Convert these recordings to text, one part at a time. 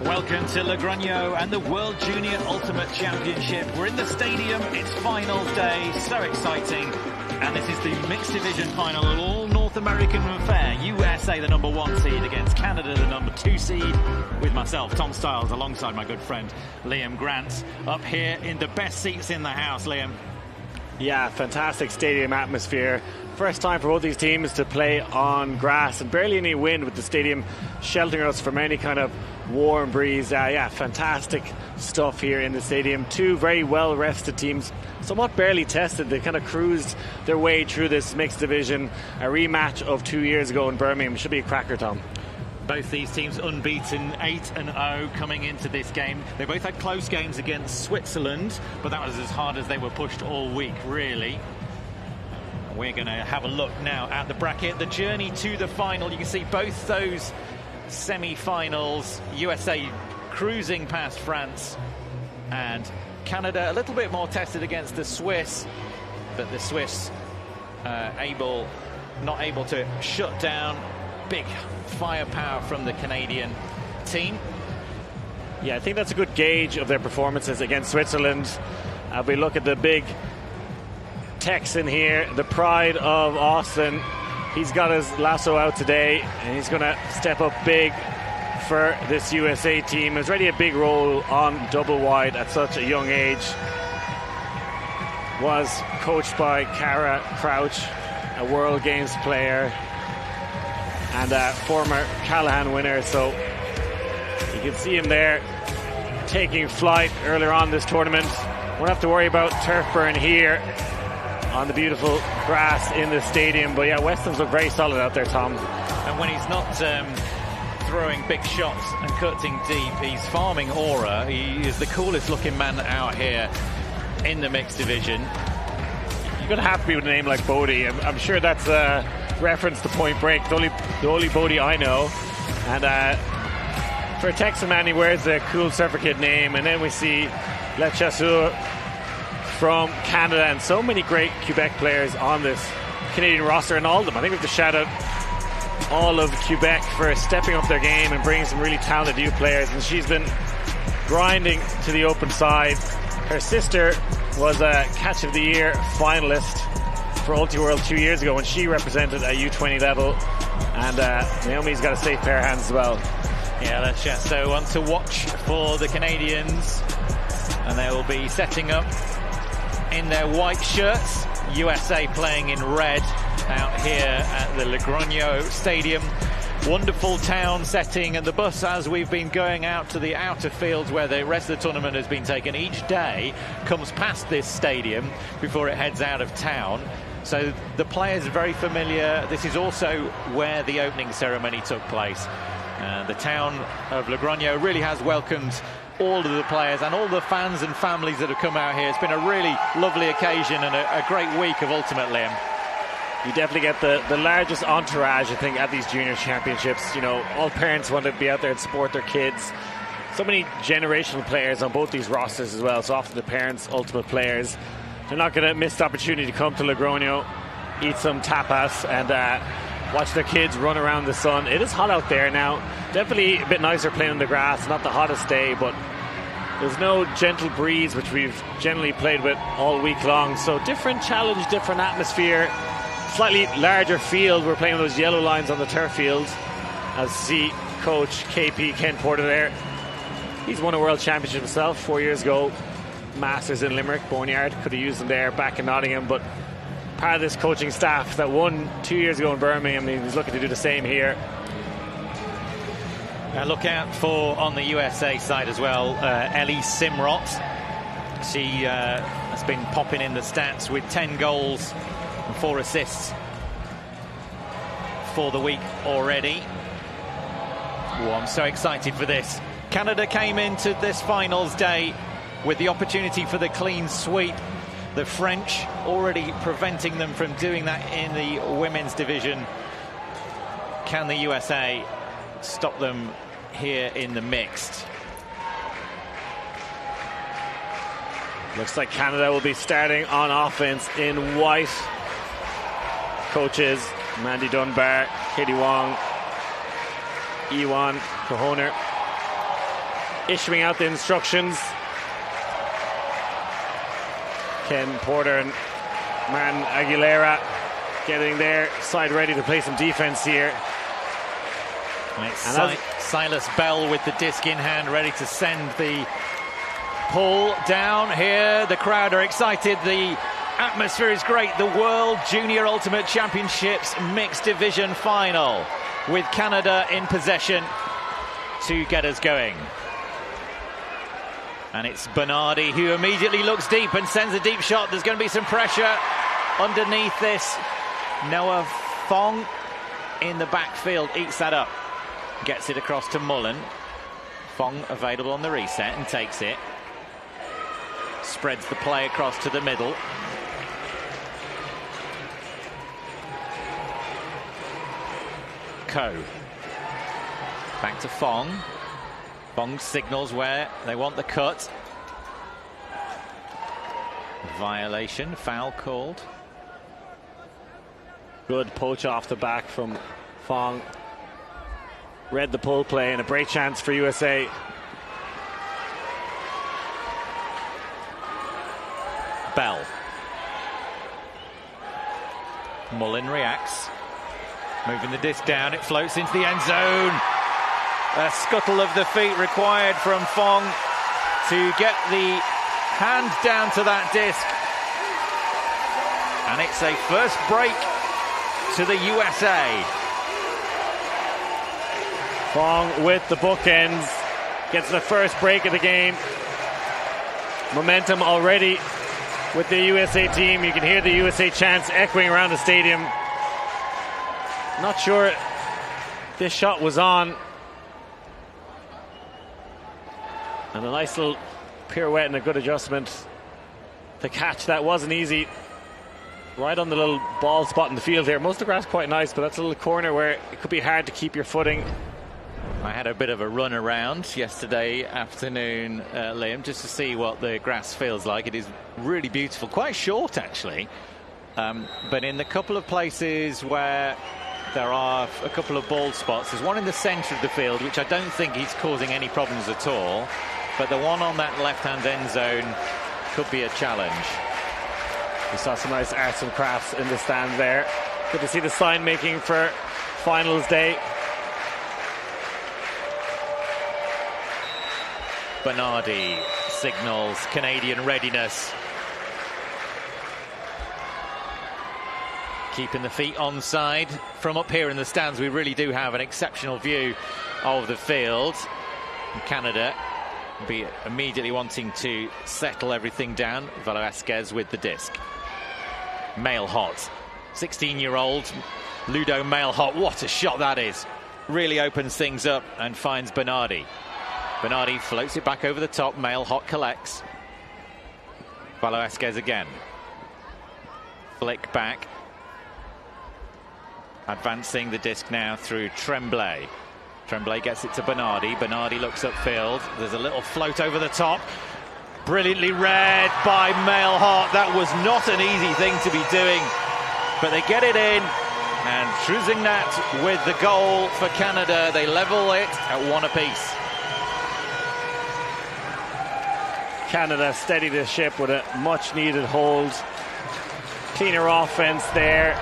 Welcome to Logroño and the World Junior Ultimate Championship. We're in the stadium, it's final day, so exciting. And this is the mixed division final, an all North American affair. USA, the number 1 seed, against Canada, the number 2 seed, with myself, Tom Stiles, alongside my good friend Liam Grant, up here in the best seats in the house. Liam. Yeah, fantastic stadium atmosphere. First time for both these teams to play on grass, and barely any wind, with the stadium sheltering us from any kind of warm breeze. Yeah, fantastic stuff here in the stadium. Two very well rested teams, somewhat barely tested. They kind of cruised their way through this mixed division. A rematch of 2 years ago in Birmingham. Should be a cracker, Tom. Both these teams unbeaten, 8-0 coming into this game. They both had close games against Switzerland, but that was as hard as they were pushed all week, really. We're going to have a look now at the bracket, the journey to the final. You can see both those semi-finals. USA cruising past France, and Canada a little bit more tested against the Swiss, but the Swiss not able to shut down. Big firepower from the Canadian team. Yeah, I think that's a good gauge of their performances against Switzerland. We look at the big Texan here, the pride of Austin. He's got his lasso out today, and he's going to step up big for this USA team. He's already a big role on double wide at such a young age. Was coached by Cara Crouch, a World Games player and a former Callahan winner, so you can see him there taking flight earlier on this tournament. Won't have to worry about turf burn here on the beautiful grass in the stadium. But yeah, Weston's look very solid out there, Tom. And when he's not throwing big shots and cutting deep, he's farming aura. He is the coolest looking man out here in the mixed division. You're going to have to be with a name like Bodie. I'm sure that's a reference to Point Break, the only Bodie I know. And for a Texan man, he wears a cool Surfer Kid name. And then we see Le Chasseur from Canada, and so many great Quebec players on this Canadian roster, and all of them. I think we have to shout out all of Quebec for stepping up their game and bringing some really talented youth players. And she's been grinding to the open side. Her sister was a Catch of the Year finalist for Ultiworld 2 years ago when she represented a U20 level. And Naomi's got a safe pair of hands as well. Yeah, that's just so one to watch for the Canadians. And they will be setting up in their white shirts. USA playing in red out here at the Logroño Stadium. Wonderful town setting, and the bus, as we've been going out to the outer fields where the rest of the tournament has been taken, each day comes past this stadium before it heads out of town. So the players are very familiar. This is also where the opening ceremony took place. The town of Logroño really has welcomed all of the players and all the fans and families that have come out here. It's been a really lovely occasion and a great week of Ultimate, Liam. You definitely get the largest entourage, I think, at these junior championships. You know, all parents want to be out there and support their kids. So many generational players on both these rosters as well. So often the parents, ultimate players. They're not going to miss the opportunity to come to Logroño, eat some tapas, and watch their kids run around the sun. It is hot out there now. Definitely a bit nicer playing on the grass. Not the hottest day, but there's no gentle breeze, which we've generally played with all week long. So different challenge, different atmosphere. Slightly larger field. We're playing those yellow lines on the turf field. As see coach KP Ken Porter there. He's won a world championship himself 4 years ago. Masters in Limerick, Boneyard. Could have used him there back in Nottingham, but part of this coaching staff that won 2 years ago in Birmingham, he's looking to do the same here. Look out for, on the USA side as well, Ellie Simrot. She has been popping in the stats with 10 goals and 4 assists for the week already. Oh, I'm so excited for this. Canada came into this finals day with the opportunity for the clean sweep. The French already preventing them from doing that in the women's division. Can the USA stop them here in the mixed? Looks like Canada will be starting on offense in white. Coaches Mandy Dunbar, Katie Wong, Ewan Cahoner. issuing out the instructions. Ken Porter and Martin Aguilera getting their side ready to play some defense here. And it's Silas Bell with the disc in hand, ready to send the pull down here. The crowd are excited. The atmosphere is great. The World Junior Ultimate Championships Mixed Division Final with Canada in possession to get us going. And it's Bernardi who immediately looks deep and sends a deep shot. There's going to be some pressure underneath this. Noah Fong in the backfield eats that up. Gets it across to Mullen. Fong available on the reset and takes it. Spreads the play across to the middle. Ko. Back to Fong. Fong signals where they want the cut. Violation, foul called. Good poach off the back from Fong. Read the pull play and a break chance for USA. Bell. Mullen reacts. Moving the disc down, it floats into the end zone. A scuttle of the feet required from Fong to get the hand down to that disc. And it's a first break to the USA. Fong with the bookends. Gets the first break of the game. Momentum already with the USA team. You can hear the USA chants echoing around the stadium. Not sure this shot was on. And a nice little pirouette and a good adjustment. The catch, that wasn't easy. Right on the little ball spot in the field here. Most of the grass quite nice, but that's a little corner where it could be hard to keep your footing. I had a bit of a run around yesterday afternoon, Liam, just to see what the grass feels like. It is really beautiful, quite short actually. But in the couple of places where there are a couple of bald spots, there's one in the centre of the field, which I don't think is causing any problems at all. But the one on that left-hand end zone could be a challenge. We saw some nice arts and crafts in the stand there. Good to see the sign making for finals day. Bernardi signals Canadian readiness. Keeping the feet onside. From up here in the stands, we really do have an exceptional view of the field. Canada will be immediately wanting to settle everything down. Velasquez with the disc. Mailhot, 16-year-old Ludo Mailhot. What a shot that is. Really opens things up and finds Bernardi. Bernardi floats it back over the top. Mailhot collects. Velasquez again. Flick back. Advancing the disc now through Tremblay. Tremblay gets it to Bernardi. Bernardi looks upfield. There's a little float over the top. Brilliantly read by Mailhot. That was not an easy thing to be doing, but they get it in. And Trusignat with the goal for Canada. They level it at one apiece. Canada steady the ship with a much needed hold. Cleaner offense there.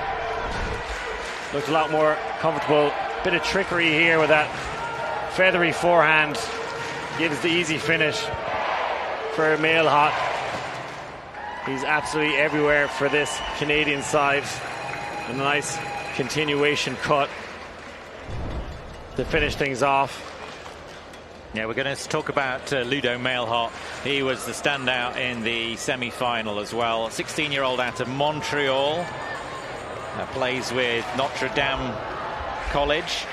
Looked a lot more comfortable. Bit of trickery here with that feathery forehand. Gives the easy finish for Mailhot. He's absolutely everywhere for this Canadian side. A nice continuation cut to finish things off. Yeah, we're going to talk about Ludo Mailhot. He was the standout in the semi-final as well. 16-year-old out of Montreal. Plays with Notre Dame College.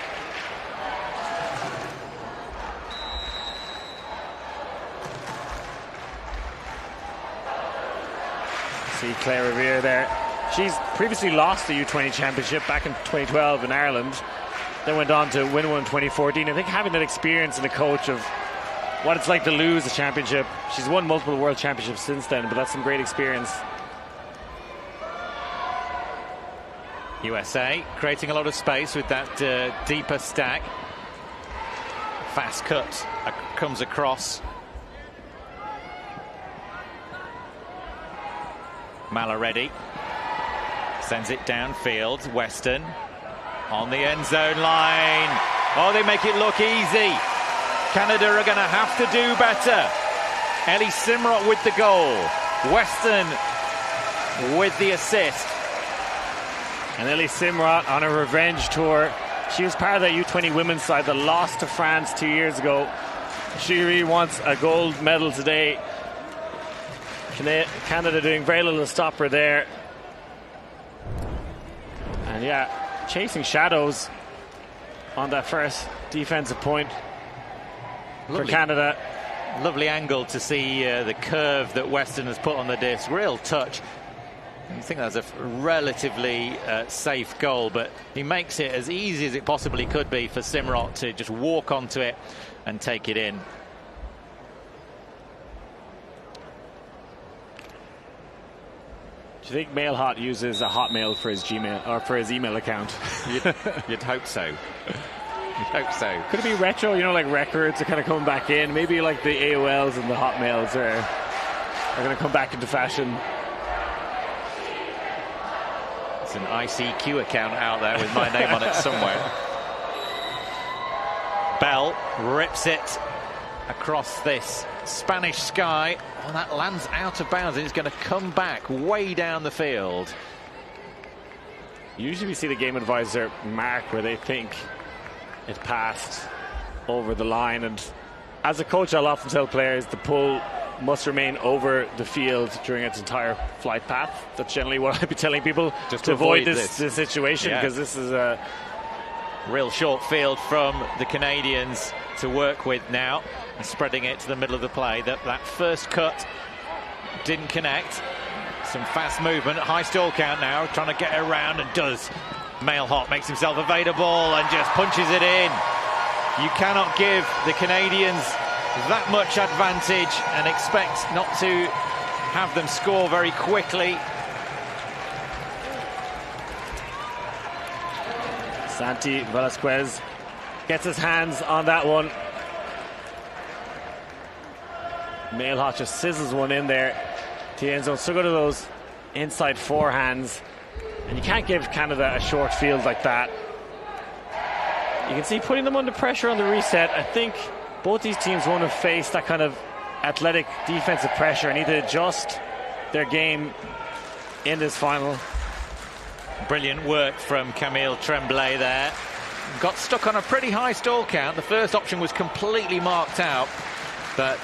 See Claire Revere there. She's previously lost the U20 championship back in 2012 in Ireland. Then went on to win one in 2014. I think having that experience and a coach of what it's like to lose a championship. She's won multiple world championships since then, but that's some great experience. USA creating a lot of space with that deeper stack. fast cut comes across. Malaretti sends it downfield. Western on the end zone line. Oh, they make it look easy. Canada are going to have to do better. Ellie Simrot with the goal. Western with the assist. And Ellie Simrot on a revenge tour. She was part of that U20 women's side that lost to France 2 years ago. She really wants a gold medal today. Canada doing very little to stop her there. And yeah, chasing shadows on that first defensive point for Canada. Lovely angle to see the curve that Western has put on the disc. Real touch. I think that's a relatively safe goal, but he makes it as easy as it possibly could be for Simrot to just walk onto it and take it in. Do you think Mailhot uses a Hotmail for his Gmail or for his email account? You'd hope so. You'd hope so. Could it be retro? You know, like records are kind of coming back in. Maybe like the AOLs and the Hotmails are going to come back into fashion. It's an ICQ account out there with my name on it somewhere. Bell rips it across this Spanish sky. Oh, that lands out of bounds and it's going to come back way down the field. Usually we see the game advisor mark where they think it passed over the line, and as a coach I'll often tell players the pull must remain over the field during its entire flight path. That's generally what I'd be telling people, just to avoid this situation, because this is a real short field from the Canadians to work with now, and spreading it to the middle of the play. That first cut didn't connect. Some fast movement, high stall count now, trying to get around, and does. Mailhot makes himself available and just punches it in. You cannot give the Canadians that much advantage and expect not to have them score very quickly. Santi Velasquez gets his hands on that one. Mailhot just sizzles one in there to the end zone. So good at those inside forehands, and you can't give Canada a short field like that. You can see putting them under pressure on the reset. I think both these teams won't have faced that kind of athletic defensive pressure and need to adjust their game in this final. Brilliant work from Camille Tremblay there. Got stuck on a pretty high stall count. The first option was completely marked out, but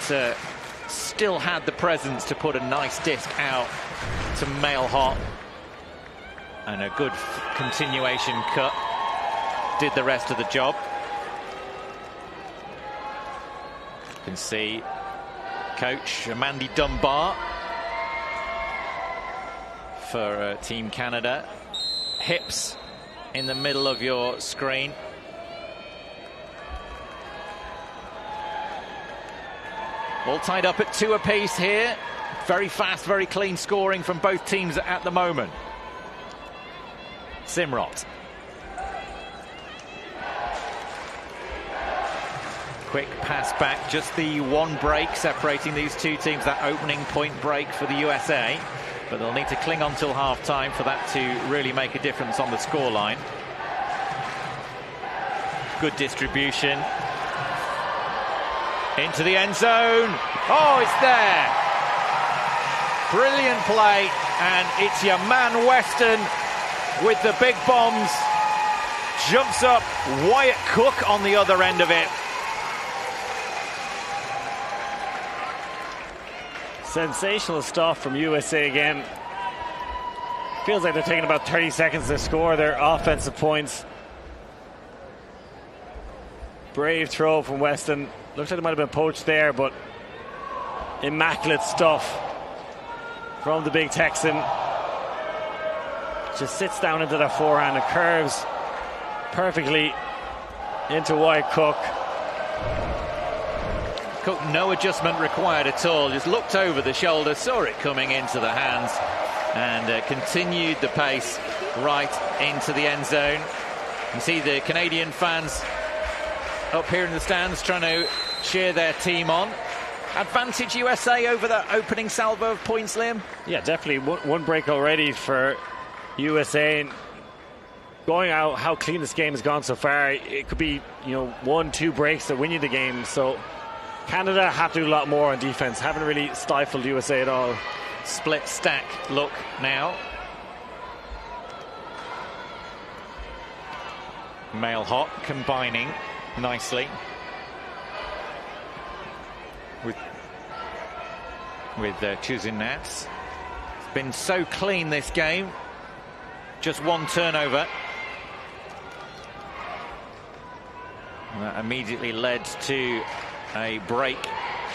still had the presence to put a nice disc out to Mailhot. And a good continuation cut did the rest of the job. You can see coach Amanda Dunbar for Team Canada. Hips in the middle of your screen. All tied up at 2 apiece here. Very fast, very clean scoring from both teams at the moment. Simrot. Quick pass back, just the one break separating these two teams, that opening point break for the USA. But they'll need to cling on till half-time for that to really make a difference on the scoreline. Good distribution. Into the end zone. Oh, it's there. Brilliant play, and it's your man Western with the big bombs. Jumps up, Wyatt Cook on the other end of it. Sensational stuff from USA again. Feels like they're taking about 30 seconds to score their offensive points. Brave throw from Weston. Looks like it might have been poached there, but immaculate stuff from the big Texan. Just sits down into that forehand and curves perfectly into Wyatt Cook. Cook, no adjustment required at all. Just looked over the shoulder, saw it coming into the hands, and continued the pace right into the end zone. You see the Canadian fans up here in the stands trying to cheer their team on. Advantage USA over that opening salvo of points, Liam? Yeah, definitely. One break already for USA. And going out, how clean this game has gone so far, it could be, 1-2 breaks that win you the game. So Canada have to do a lot more on defense. Haven't really stifled USA at all. Split stack look now. Male hot combining nicely with choosing Nats. It's been so clean this game. Just one turnover. And that immediately led to a break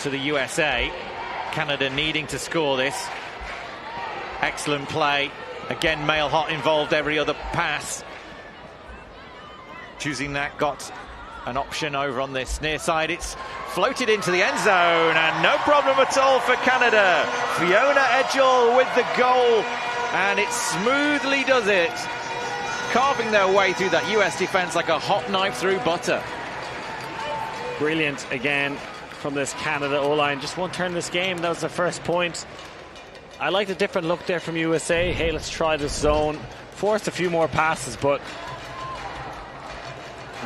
to the USA. Canada needing to score this. Excellent play. Again, Male hot involved every other pass. Choosing that got an option over on this near side. It's floated into the end zone and no problem at all for Canada. Fiona Edgell with the goal, and it smoothly does it, carving their way through that US defense like a hot knife through butter. Brilliant again from this Canada O-line. Just one turn in this game. That was the first point. I like the different look there from USA. Hey, let's try this zone. Forced a few more passes, but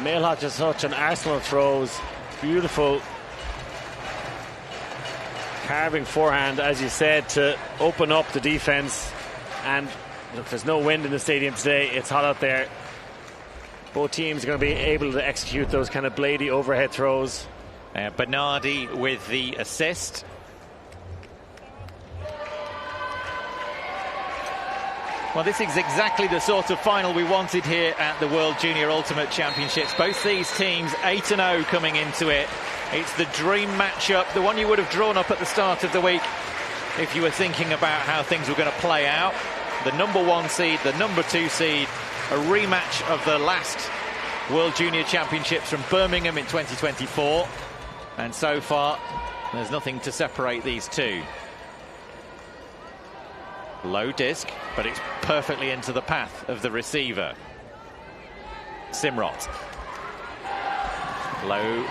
Male hot just such an arsenal of throws. Beautiful carving forehand, as you said, to open up the defense. And look, there's no wind in the stadium today. It's hot out there. Both teams are going to be able to execute those kind of bladey overhead throws. Bernardi with the assist. Well, this is exactly the sort of final we wanted here at the World Junior Ultimate Championships. Both these teams 8-0 coming into it. It's the dream matchup, the one you would have drawn up at the start of the week if you were thinking about how things were going to play out. The #1 seed, the #2 seed, a rematch of the last World Junior Championships from Birmingham in 2024. And so far, there's nothing to separate these two. Low disc, but it's perfectly into the path of the receiver. Simrot. Low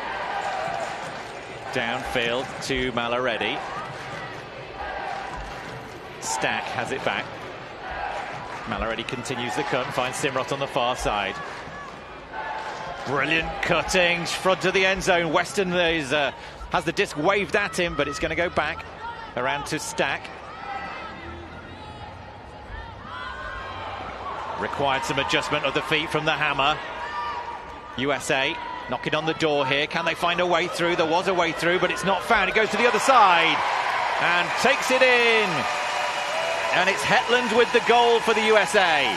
downfield to Malloretti. Stack has it back. Malloretti continues the cut and finds Simrot on the far side. Brilliant cutting, front of the end zone. Weston has the disc waved at him, but it's going to go back around to Stack. Required some adjustment of the feet from the hammer. USA knocking on the door here. Can they find a way through? There was a way through, but it's not found. It goes to the other side and takes it in. And it's Hetland with the goal for the USA.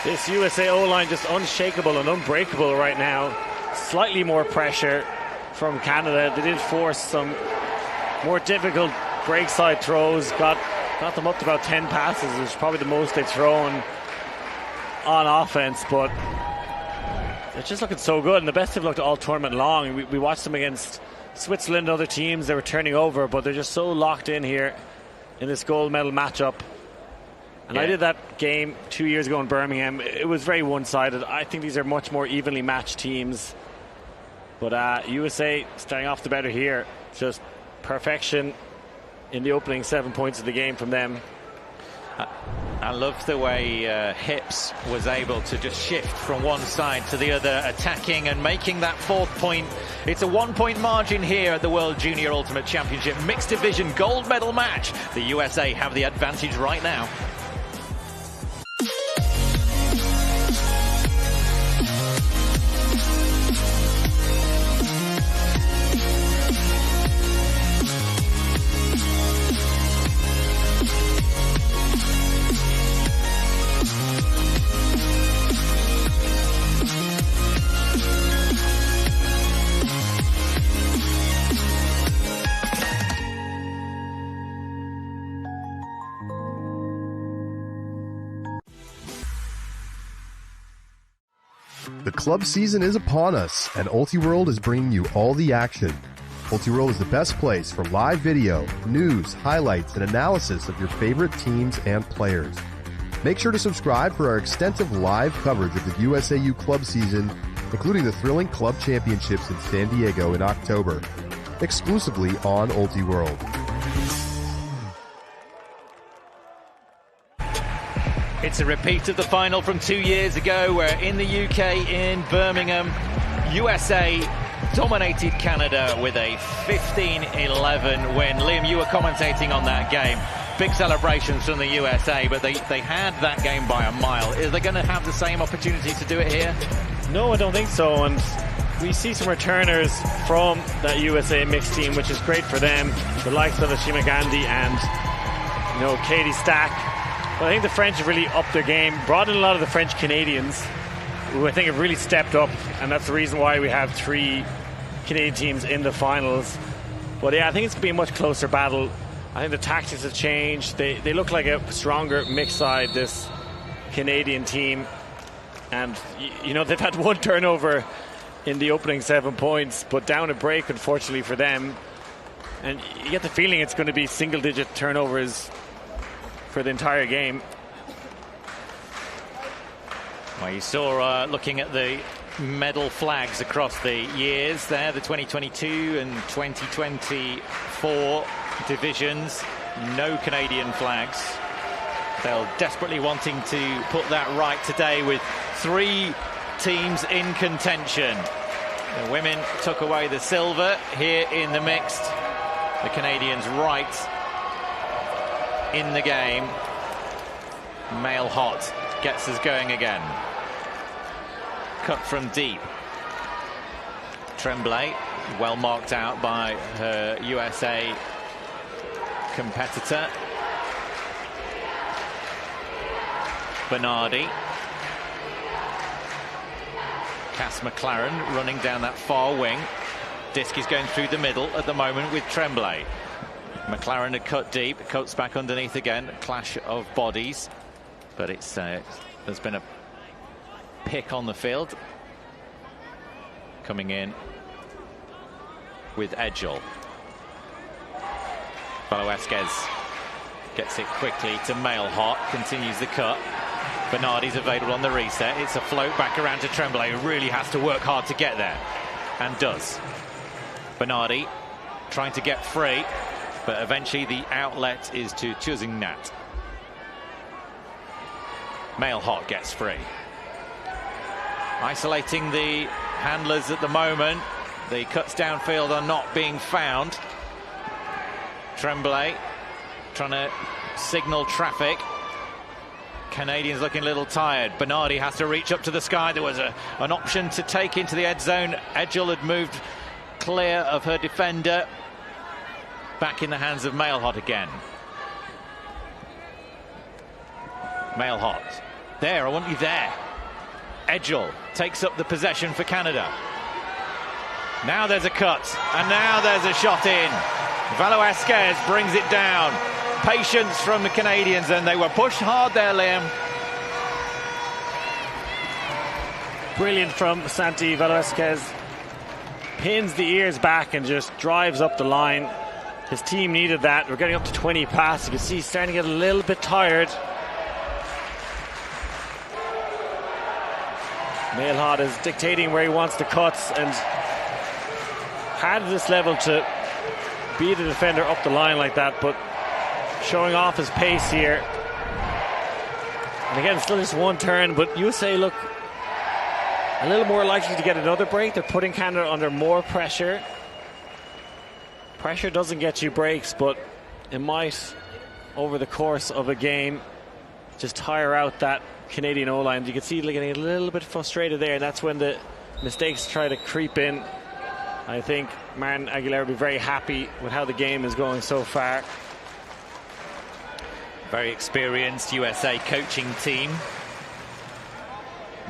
This USA O-line just unshakable and unbreakable right now. Slightly more pressure from Canada. They did force some more difficult break side throws. Got them up to about 10 passes, which is probably the most they've thrown on offense, but they're just looking so good, and the best they've looked all tournament long. We watched them against Switzerland and other teams. They were turning over, but they're just so locked in here in this gold medal matchup. And yeah. I did that game 2 years ago in Birmingham. It was very one-sided. I think these are much more evenly matched teams, but USA starting off the better here. Just perfection in the opening 7 points of the game from them. I love the way Hips was able to just shift from one side to the other, attacking and making that 4th point. It's a 1-point margin here at the World Junior Ultimate Championship mixed division gold medal match. The USA have the advantage right now. The club season is upon us, and Ultiworld is bringing you all the action. Ultiworld is the best place for live video, news, highlights, and analysis of your favorite teams and players. Make sure to subscribe for our extensive live coverage of the USAU club season, including the thrilling club championships in San Diego in October, exclusively on Ultiworld. It's a repeat of the final from 2 years ago, where in the UK, in Birmingham, USA dominated Canada with a 15-11 win. Liam, you were commentating on that game. Big celebrations from the USA, but they had that game by a mile. Are they going to have the same opportunity to do it here? No, I don't think so. And we see some returners from that USA mixed team, which is great for them. The likes of Ashima Gandhi and, Katie Stack. But I think the French have really upped their game, brought in a lot of the French Canadians, who I think have really stepped up, and that's the reason why we have 3 Canadian teams in the finals. But yeah, I think it's going to be a much closer battle. I think the tactics have changed. They look like a stronger mixed side, this Canadian team. And, they've had 1 turnover in the opening 7 points, but down a break, unfortunately, for them. And you get the feeling it's going to be single-digit turnovers for the entire game. Well, you saw, looking at the medal flags across the years there, the 2022 and 2024 divisions, no Canadian flags. They're desperately wanting to put that right today with 3 teams in contention. The women took away the silver here in the mixed. The Canadians right in the game. Male hot gets us going again. Cut from deep. Tremblay, well marked out by her USA competitor. Bernardi. Cass McLaren running down that far wing. Disc is going through the middle at the moment with Tremblay. McLaren had cut deep, cuts back underneath again. Clash of bodies, but it's there's been a pick on the field. Coming in with Edgel. Velasquez gets it quickly to Male Hot, continues the cut. Bernardi's available on the reset. It's a float back around to Tremblay, who really has to work hard to get there, and does. Bernardi trying to get free, but eventually the outlet is to Chuzingnat. Male Hot gets free. Isolating the handlers at the moment. The cuts downfield are not being found. Tremblay trying to signal traffic. Canadians looking a little tired. Bernardi has to reach up to the sky. There was an option to take into the end zone. Edgel had moved clear of her defender. Back in the hands of Male Hot again. Male Hot. There, I want you there. Edgel takes up the possession for Canada. Now there's a cut, and now there's a shot in. Velasquez brings it down. Patience from the Canadians, and they were pushed hard there, Liam. Brilliant from Santi Velasquez. Pins the ears back and just drives up the line. His team needed that. We're getting up to 20 passes. You can see he's starting to get a little bit tired. Male Hot is dictating where he wants the cuts, and hard at this level to beat a defender up the line like that, but showing off his pace here. And again, still just 1 turn, but USA look a little more likely to get another break. They're putting Canada under more pressure. Pressure doesn't get you breaks, but it might, over the course of a game, just tire out that Canadian O-line. You can see they're getting a little bit frustrated there, and that's when the mistakes try to creep in. I think Martin Aguilera will be very happy with how the game is going so far. Very experienced USA coaching team.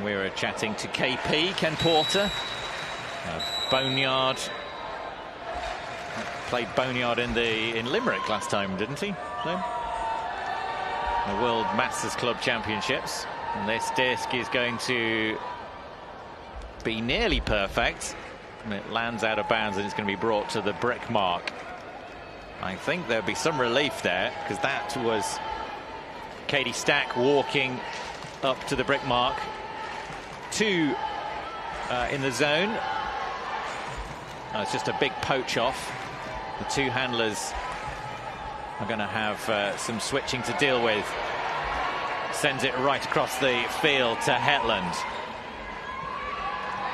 We were chatting to KP, Ken Porter. Boneyard. Played Boneyard in Limerick last time, didn't he? No? The World Masters Club Championships. And this disc is going to be nearly perfect. And it lands out of bounds, and it's going to be brought to the brick mark. I think there'll be some relief there, because that was Katie Stack walking up to the brick mark. 2 in the zone. It's just a big poach off. The 2 handlers are going to have some switching to deal with. Sends it right across the field to Hetland.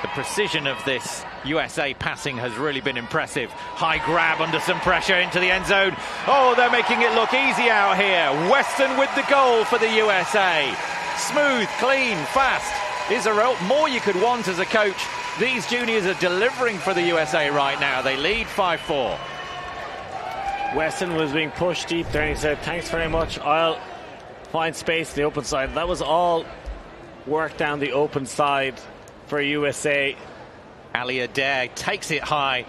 The precision of this USA passing has really been impressive. High grab under some pressure into the end zone. Oh, they're making it look easy out here. Weston with the goal for the USA. Smooth, clean, fast. Is there more you could want as a coach? These juniors are delivering for the USA right now. They lead 5-4. Weston was being pushed deep there, and he said, thanks very much, I'll find space the open side. That was all work down the open side for USA. Ali Adair takes it high,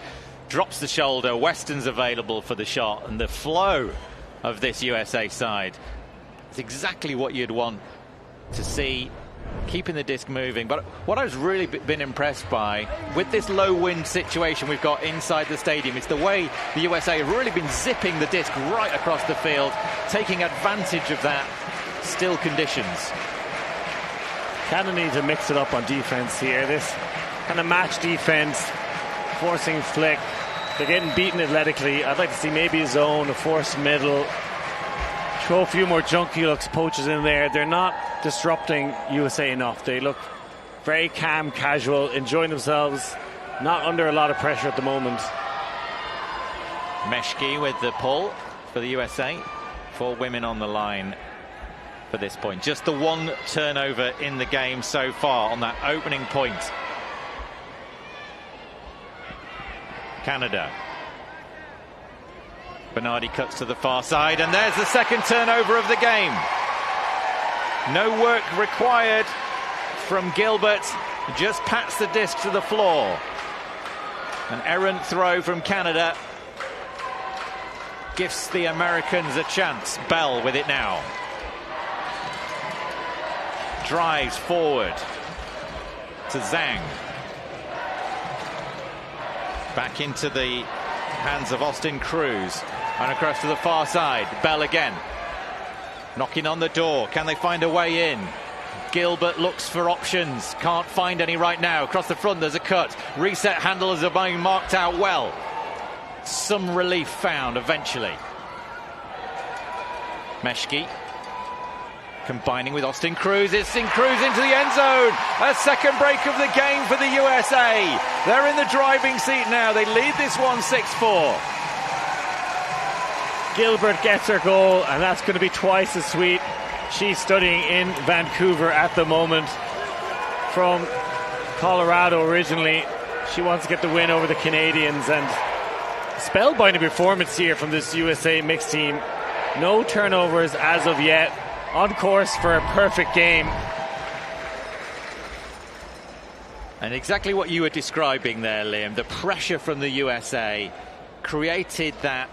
drops the shoulder. Weston's available for the shot, and the flow of this USA side is exactly what you'd want to see, keeping the disc moving. But what I've really been impressed by with this low wind situation we've got inside the stadium is the way the USA have really been zipping the disc right across the field, taking advantage of that still conditions. Canada need to mix it up on defense here. This kind of match defense, forcing flick. They're getting beaten athletically. I'd like to see maybe a zone, a forced middle, throw a few more junky looks, poaches in there. They're not disrupting USA enough. They look very calm, casual, enjoying themselves, not under a lot of pressure at the moment. Meshki with the pull for the USA. 4 women on the line for this point. Just the 1 turnover in the game so far on that opening point. Canada. Bernardi cuts to the far side, and there's the second turnover of the game. No work required from Gilbert. Just pats the disc to the floor. An errant throw from Canada gives the Americans a chance. Bell with it now. Drives forward to Zhang. Back into the hands of Austin Cruz. And across to the far side. Bell again. Knocking on the door. Can they find a way in? Gilbert looks for options. Can't find any right now. Across the front there's a cut. Reset handlers are being marked out well. Some relief found eventually. Meshki combining with Austin Cruz. It's in Cruz into the end zone. A second break of the game for the USA. They're in the driving seat now. They lead this one 6-4. Gilbert gets her goal, and that's going to be twice as sweet. She's studying in Vancouver at the moment. From Colorado originally. She wants to get the win over the Canadians, and spellbinding performance here from this USA mixed team. No turnovers as of yet. On course for a perfect game. And exactly what you were describing there, Liam. The pressure from the USA created that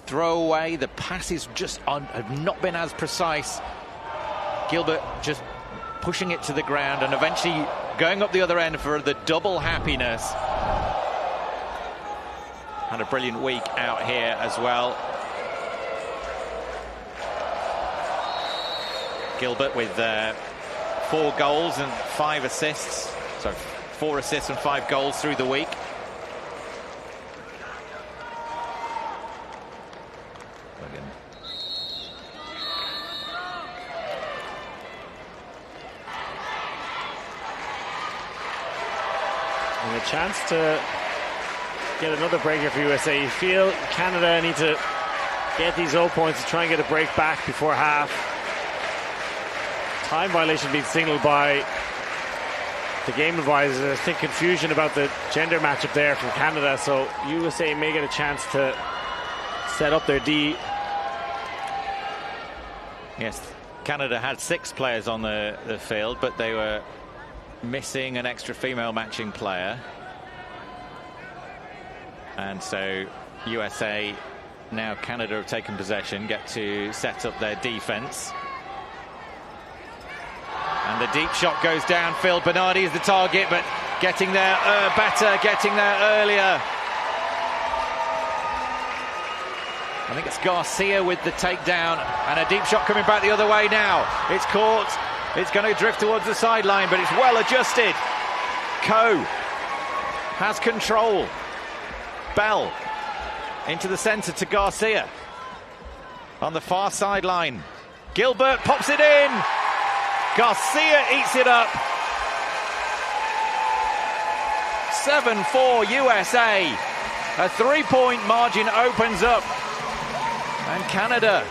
throwaway. The passes just have not been as precise. Gilbert just pushing it to the ground and eventually going up the other end for the double happiness. Had a brilliant week out here as well. Gilbert with 4 goals and 5 assists. So 4 assists and 5 goals through the week. And a chance to get another breaker for USA. You feel Canada need to get these 0 points to try and get a break back before half. Time violation being signaled by the game advisors. I think confusion about the gender matchup there from Canada, so USA may get a chance to set up their D. Yes, Canada had 6 players on the field, but they were missing an extra female matching player. And so USA, now Canada have taken possession, get to set up their defense. And the deep shot goes downfield. Bernardi is the target, but getting there better, getting there earlier. I think it's Garcia with the takedown, and a deep shot coming back the other way now. It's caught. It's going to drift towards the sideline, but it's well adjusted. Coe has control. Bell into the centre to Garcia. On the far sideline, Gilbert pops it in. Garcia eats it up. 7-4 USA. A 3-point margin opens up. And Canada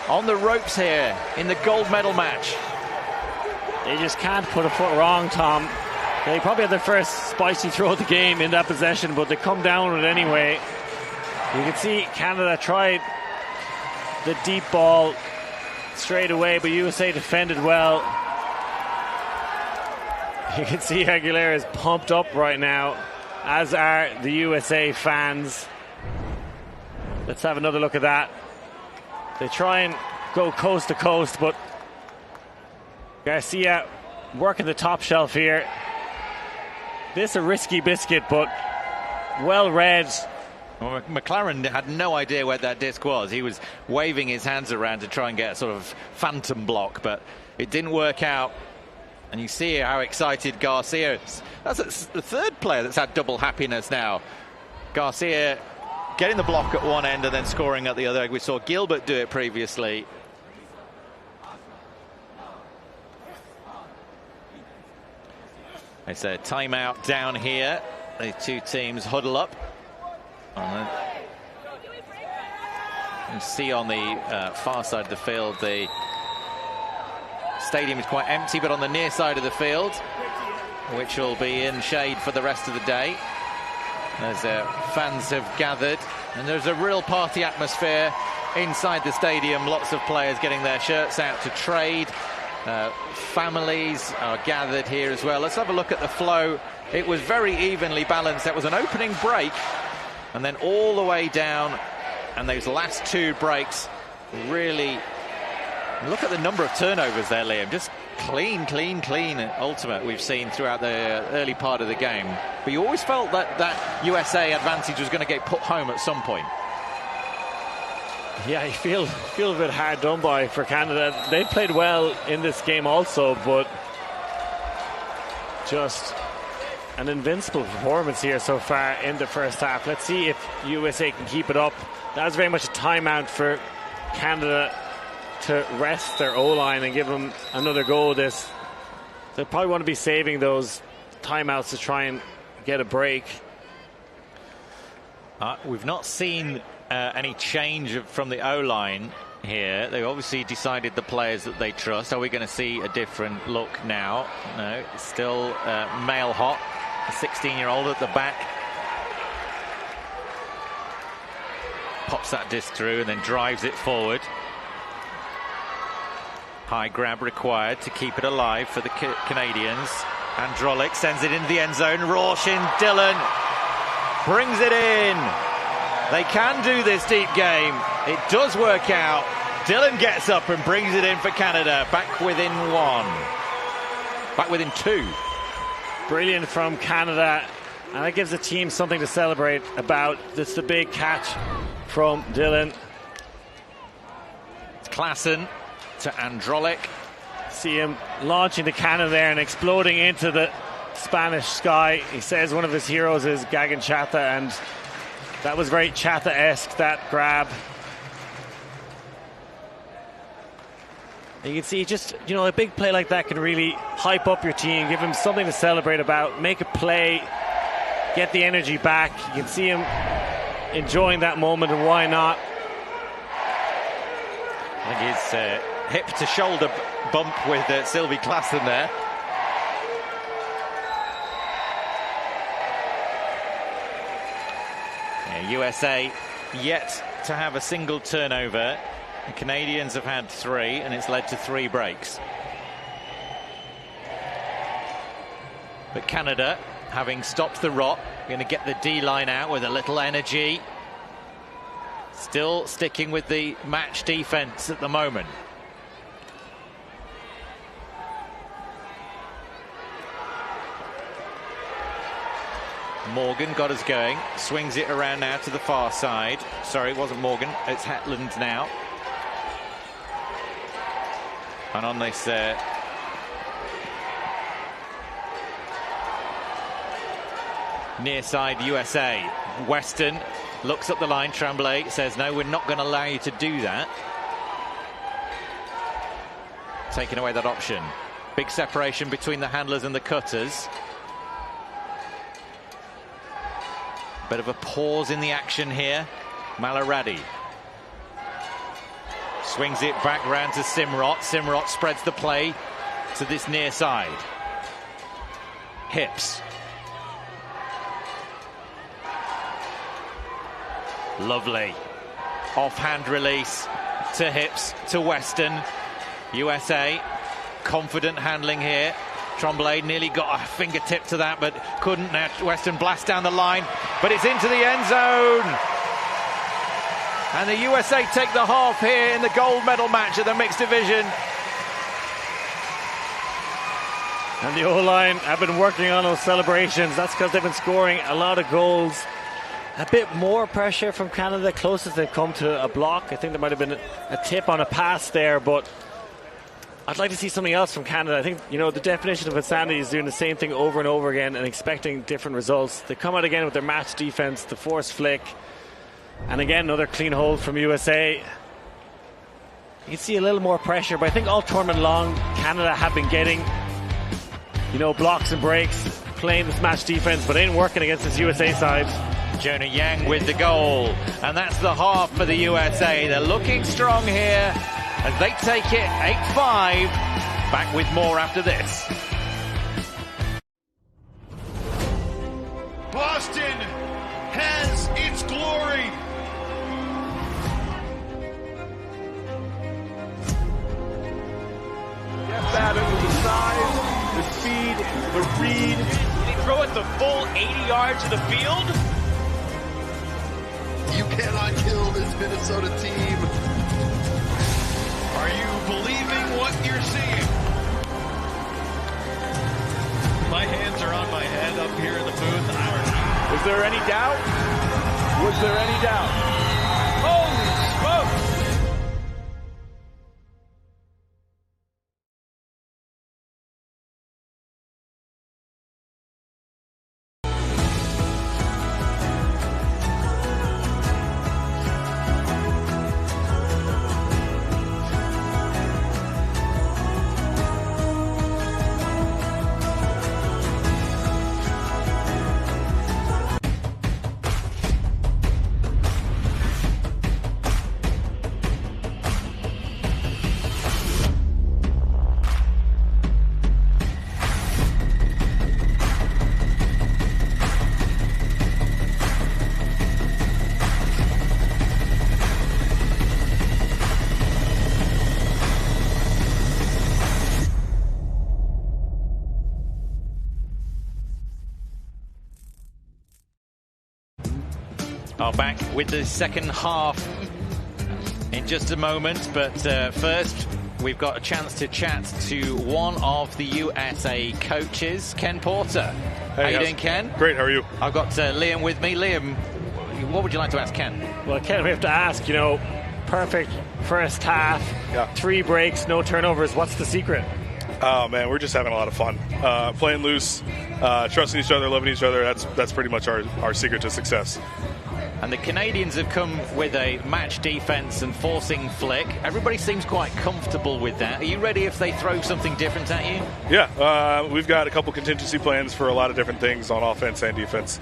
on the ropes here in the gold medal match. They just can't put a foot wrong, Tom. They probably had their first spicy throw of the game in that possession, but they come down with it anyway. You can see Canada tried the deep ball straight away, but USA defended well. You can see Aguilera is pumped up right now, as are the USA fans. Let's have another look at that. They try and go coast to coast, but Garcia working the top shelf here. This a risky biscuit, but well read. Well, McLaren had no idea where that disc was. He was waving his hands around to try and get a sort of phantom block, but it didn't work out. And you see how excited Garcia is. That's the third player that's had double happiness now. Garcia getting the block at one end and then scoring at the other. We saw Gilbert do it previously. It's a timeout down here. The two teams huddle up. You can see on the far side of the field, the stadium is quite empty, but on the near side of the field, which will be in shade for the rest of the day, as fans have gathered, and there's a real party atmosphere inside the stadium. Lots of players getting their shirts out to trade. Families are gathered here as well. Let's have a look at the flow. It was very evenly balanced. That was an opening break, and then all the way down, and those last two breaks really... Look at the number of turnovers there, Liam. Just clean ultimate we've seen throughout the early part of the game. But you always felt that USA advantage was going to get put home at some point. Yeah, you feel a bit hard done by for Canada. They played well in this game also, but just an invincible performance here so far in the first half. Let's see if USA can keep it up. That was very much a timeout for Canada to rest their O-line and give them another go at this. They probably want to be saving those timeouts to try and get a break. We've not seen any change from the O-line here. They've obviously decided the players that they trust. Are we going to see a different look now? No, it's still male hot. A 16-year-old at the back. Pops that disc through and then drives it forward. High grab required to keep it alive for the Canadians. Androlic sends it into the end zone. Rauschen, Dillon brings it in. They can do this deep game. It does work out. Dillon gets up and brings it in for Canada. Back within one. Back within two. Brilliant from Canada. And that gives the team something to celebrate about. It's the big catch from Dillon. It's Klassen to Androlic. See him launching the cannon there and exploding into the Spanish sky. He says one of his heroes is Gagan Chata, and that was very Chata-esque, that grab. You can see just, a big play like that can really hype up your team, give him something to celebrate about, make a play, get the energy back. You can see him enjoying that moment, and why not? I think his hip to shoulder bump with Sylvie Klassen there. Yeah, USA yet to have a single turnover. The Canadians have had 3, and it's led to 3 breaks. But Canada, having stopped the rot, going to get the D-line out with a little energy. Still sticking with the match defense at the moment. Morgan got us going, swings it around now to the far side. Sorry, it wasn't Morgan, it's Hetland now. And on this near side USA, Weston looks up the line. Tremblay says, no, we're not going to allow you to do that. Taking away that option. Big separation between the handlers and the cutters. Bit of a pause in the action here. Malaradi swings it back round to Simrot. Simrot spreads the play to this near side. Hips. Lovely. Offhand release to Hips, to Weston. USA, confident handling here. Tremblay nearly got a fingertip to that, but couldn't. Now Weston blasts down the line, but it's into the end zone. And the USA take the half here in the gold medal match at the mixed division. And the O-line have been working on those celebrations. That's because they've been scoring a lot of goals. A bit more pressure from Canada, closest they've come to a block. I think there might have been a tip on a pass there, but I'd like to see something else from Canada. I think, you know, the definition of insanity is doing the same thing over and over again and expecting different results. They come out again with their match defense, the force flick, and again, another clean hold from USA. You can see a little more pressure, but I think all tournament long, Canada have been getting, you know, blocks and breaks, playing this match defense, but ain't working against this USA side. Jonah Yang with the goal, and that's the half for the USA. They're looking strong here as they take it 8-5. Back with more after this. Boston has its glory. Jeff Babbitt with the size, the speed, the read. Did he throw it the full 80 yards of the field? You cannot kill this Minnesota team. Are you believing what you're seeing? My hands are on my head up here in the booth. Was there any doubt? Was there any doubt? Holy smokes! Back with the second half in just a moment, but first we've got a chance to chat to one of the USA coaches, Ken Porter. Hey, how you doing, Ken? Great, how are you? I've got Liam with me. Liam, what would you like to ask Ken? Well, Ken, we have to ask, you know, perfect first half, 3 breaks, no turnovers. What's the secret? Oh, man, we're just having a lot of fun. Playing loose, trusting each other, loving each other. That's pretty much our secret to success. And the Canadians have come with a match defense and forcing flick. Everybody seems quite comfortable with that. Are you ready if they throw something different at you? Yeah, we've got a couple contingency plans for a lot of different things on offense and defense.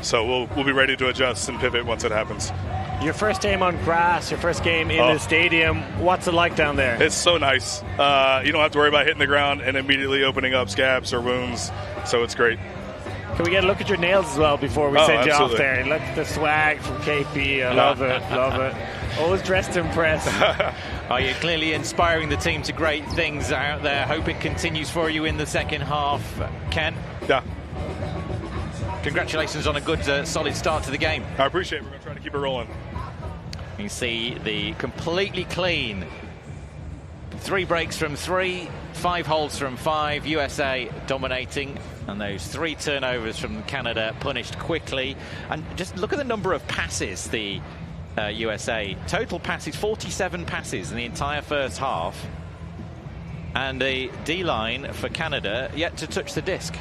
So we'll be ready to adjust and pivot once it happens. Your first game on grass, your first game in the stadium, what's it like down there? It's so nice. You don't have to worry about hitting the ground and immediately opening up scabs or wounds, so it's great. Can we get a look at your nails as well before we send you off there? Look at the swag from KP. I love it, love it. Always dressed to impress. Oh, you're clearly inspiring the team to great things out there. Hope it continues for you in the second half, Ken. Yeah. Congratulations on a good, solid start to the game. I appreciate it. We're going to try to keep it rolling. You see the completely clean 3 breaks from 3, 5 holds from 5, USA dominating, and those 3 turnovers from Canada punished quickly. And just look at the number of passes the USA. Total passes, 47 passes in the entire first half. And the D-line for Canada yet to touch the disc.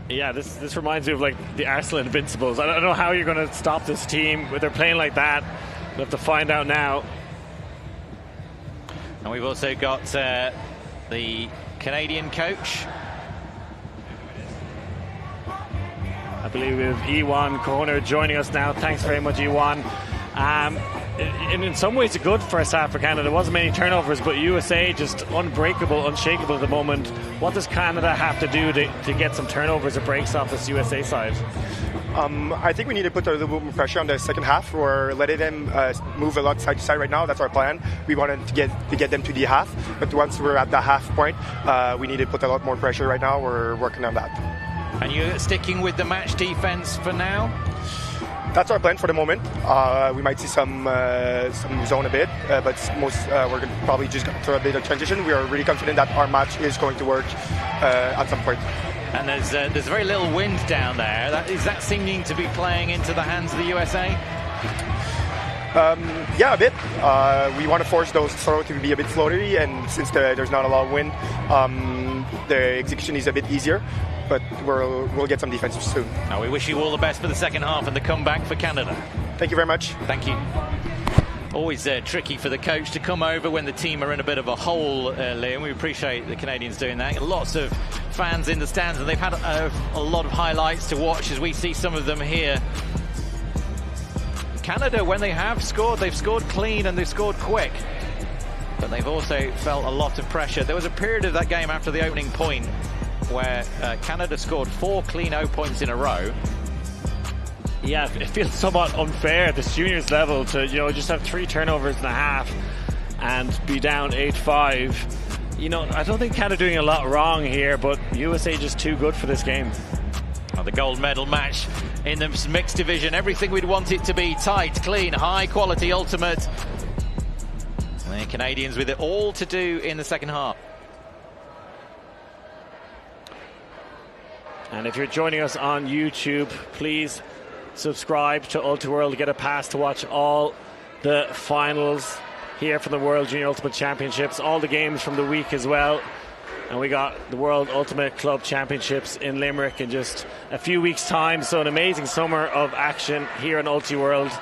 Yeah, this reminds me of like the Arsenal Invincibles. I don't know how you're going to stop this team, but they're playing like that. We'll have to find out now. And we've also got the Canadian coach. I believe we have Ewan Corner joining us now. Thanks very much, Ewan. In some ways, a good first half for Canada. There wasn't many turnovers, but USA just unbreakable, unshakable at the moment. What does Canada have to do to get some turnovers or breaks off this USA side? I think we need to put a little bit more pressure on the second half. We're letting them move a lot side to side right now. That's our plan. We wanted to get them to the half, but once we're at the half point, we need to put a lot more pressure right now. We're working on that. And you're sticking with the match defense for now? That's our plan for the moment. We might see some zone a bit, but we're going to probably just go through a bit of transition. We are really confident that our match is going to work at some point. And there's very little wind down there. Is that seeming to be playing into the hands of the USA? Yeah, a bit. We want to force those throws to be a bit floatery, and since there's not a lot of wind, the execution is a bit easier. But we'll get some defensive soon. Now we wish you all the best for the second half and the comeback for Canada. Thank you very much. Thank you. Always tricky for the coach to come over when the team are in a bit of a hole, Liam. We appreciate the Canadians doing that. Lots of fans in the stands, and they've had a lot of highlights to watch as we see some of them here. Canada, when they have scored, they've scored clean and they've scored quick. But they've also felt a lot of pressure. There was a period of that game after the opening point where Canada scored 4 clean 0 points in a row. Yeah, it feels somewhat unfair at this juniors level to just have 3 turnovers and a half and be down 8-5. I don't think Canada doing a lot wrong here, but USA just too good for this game. Well, the gold medal match in the mixed division, everything we'd want it to be: tight, clean, high quality, ultimate. And the Canadians with it all to do in the second half. And if you're joining us on YouTube, please subscribe to Ultiworld to get a pass to watch all the finals here from the World Junior Ultimate Championships, all the games from the week as well. And we got the World Ultimate Club Championships in Limerick in just a few weeks' time. So an amazing summer of action here on Ultiworld.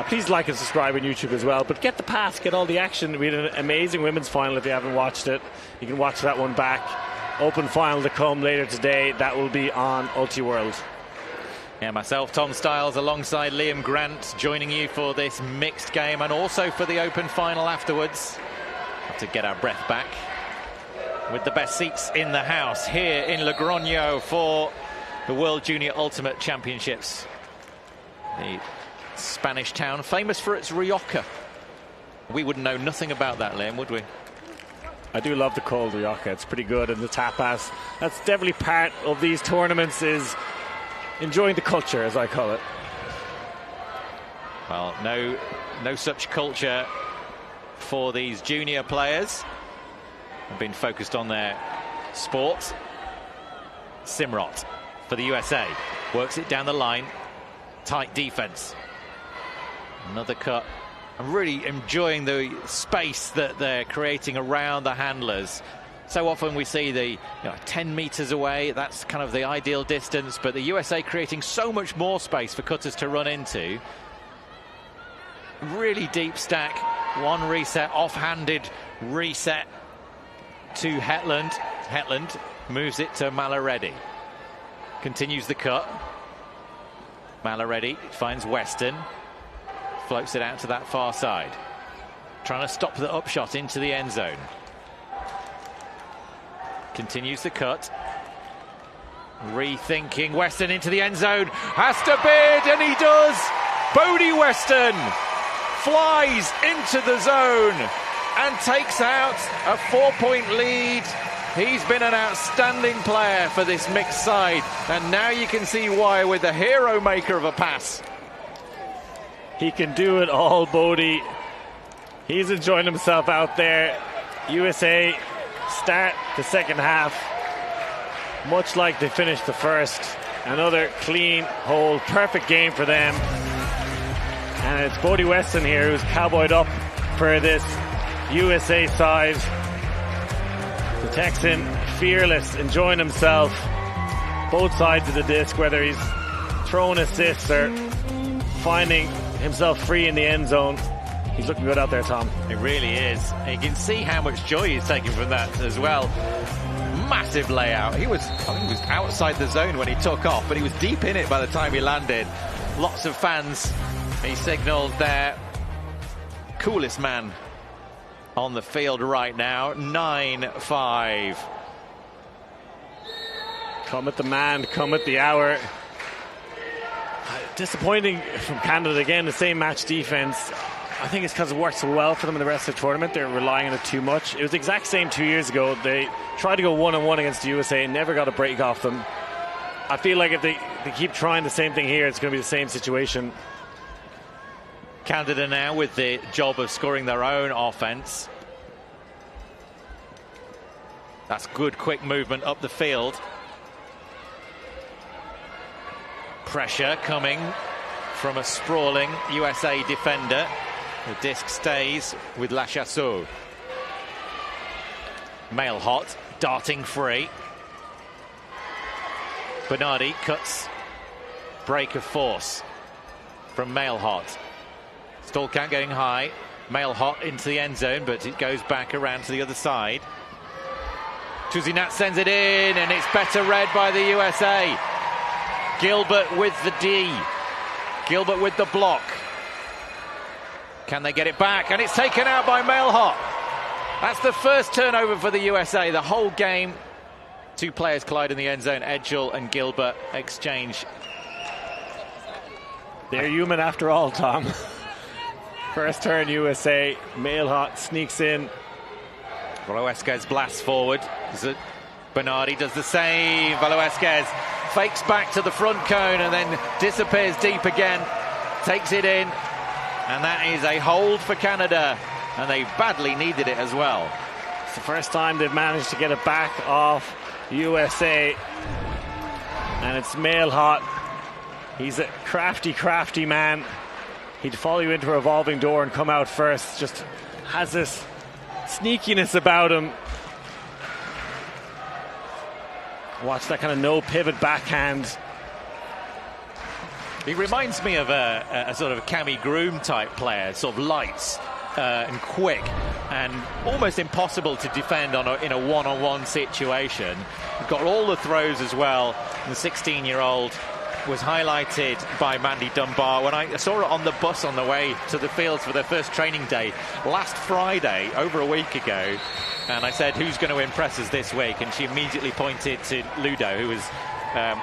Please like and subscribe on YouTube as well. But get the pass, get all the action. We had an amazing women's final. If you haven't watched it, you can watch that one back. Open final to come later today. That will be on Ultiworld. Yeah, myself, Tom Stiles, alongside Liam Grant, joining you for this mixed game and also for the open final afterwards. Have to get our breath back with the best seats in the house here in Logroño for the World Junior Ultimate Championships. The Spanish town, famous for its rioja. We would know nothing about that, Liam, would we? I do love the cold rioja. It's pretty good. And the tapas, that's definitely part of these tournaments, is enjoying the culture, as I call it. Well, no such culture for these junior players. They've been focused on their sport. Simrot for the USA works it down the line. Tight defense. Another cut. I'm really enjoying the space that they're creating around the handlers. So often we see the 10 meters away, that's kind of the ideal distance, but the USA creating so much more space for cutters to run into. Really deep stack, one reset, off-handed reset to Hetland. Hetland moves it to Malareddy. Continues the cut. Malareddy finds Weston. Floats it out to that far side. Trying to stop the upshot into the end zone. Continues the cut. Rethinking Weston into the end zone. Has to bid, and he does. Bodie Weston flies into the zone and takes out a 4-point lead. He's been an outstanding player for this mixed side, and now you can see why with the hero maker of a pass. He can do it all, Bodie. He's enjoying himself out there. USA start the second half much like they finished the first. Another clean hold, perfect game for them. And it's Bodie Weston here who's cowboyed up for this USA side. The Texan, fearless, enjoying himself. Both sides of the disc, whether he's throwing assists or finding himself free in the end zone. He's looking good out there, Tom. It really is. You can see how much joy he's taking from that as well. Massive layout. I think he was outside the zone when he took off, but he was deep in it by the time he landed. Lots of fans. He signaled there. Coolest man on the field right now. 9-5. Come at the man, come at the hour. Disappointing from Canada again, the same match defense. I think it's because it worked so well for them in the rest of the tournament. They're relying on it too much. It was the exact same 2 years ago. They tried to go 1-on-1 against the USA and never got a break off them. I feel like if they keep trying the same thing here, it's going to be the same situation. Canada now with the job of scoring their own offense. That's good quick movement up the field. Pressure coming from a sprawling USA defender. The disc stays with Lachasseau. Mailhot darting free. Bernardi cuts. Break of force from Mailhot. Stolkamp going high. Mailhot into the end zone, but it goes back around to the other side. Touzinat sends it in, and it's better read by the USA. Gilbert with the D. Gilbert with the block. Can they get it back? And it's taken out by Mailhot. That's the first turnover for the USA. The whole game, two players collide in the end zone. Edgell and Gilbert exchange. They're human after all, Tom. First turn USA. Mailhot sneaks in. Velasquez blasts forward. Bernardi does the same. Velasquez fakes back to the front cone and then disappears deep again. Takes it in. And that is a hold for Canada. And they badly needed it as well. It's the first time they've managed to get it back off USA. And it's Mailhot. He's a crafty man. He'd follow you into a revolving door and come out first. Just has this sneakiness about him. Watch that kind of no pivot backhand. He reminds me of a sort of Cammy Groom type player, sort of light and quick and almost impossible to defend in a one-on-one situation. He's got all the throws as well. And the 16-year-old was highlighted by Mandy Dunbar when I saw her on the bus on the way to the fields for their first training day last Friday, over a week ago. And I said, who's going to impress us this week? And she immediately pointed to Ludo, who was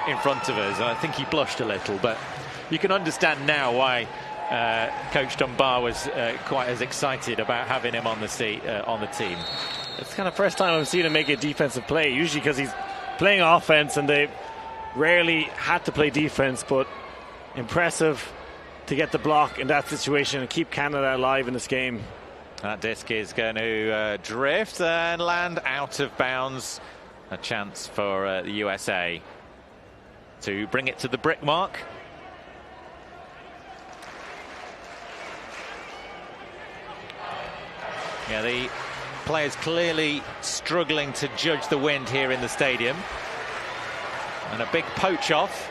in front of us. And I think he blushed a little, but you can understand now why Coach Dunbar was quite as excited about having him on the team. It's kind of first time I've seen him make a defensive play, usually because he's playing offense and they rarely had to play defense, but impressive to get the block in that situation and keep Canada alive in this game. That disc is going to drift and land out of bounds. A chance for the USA to bring it to the brick mark. Yeah, the players clearly struggling to judge the wind here in the stadium. And a big poach off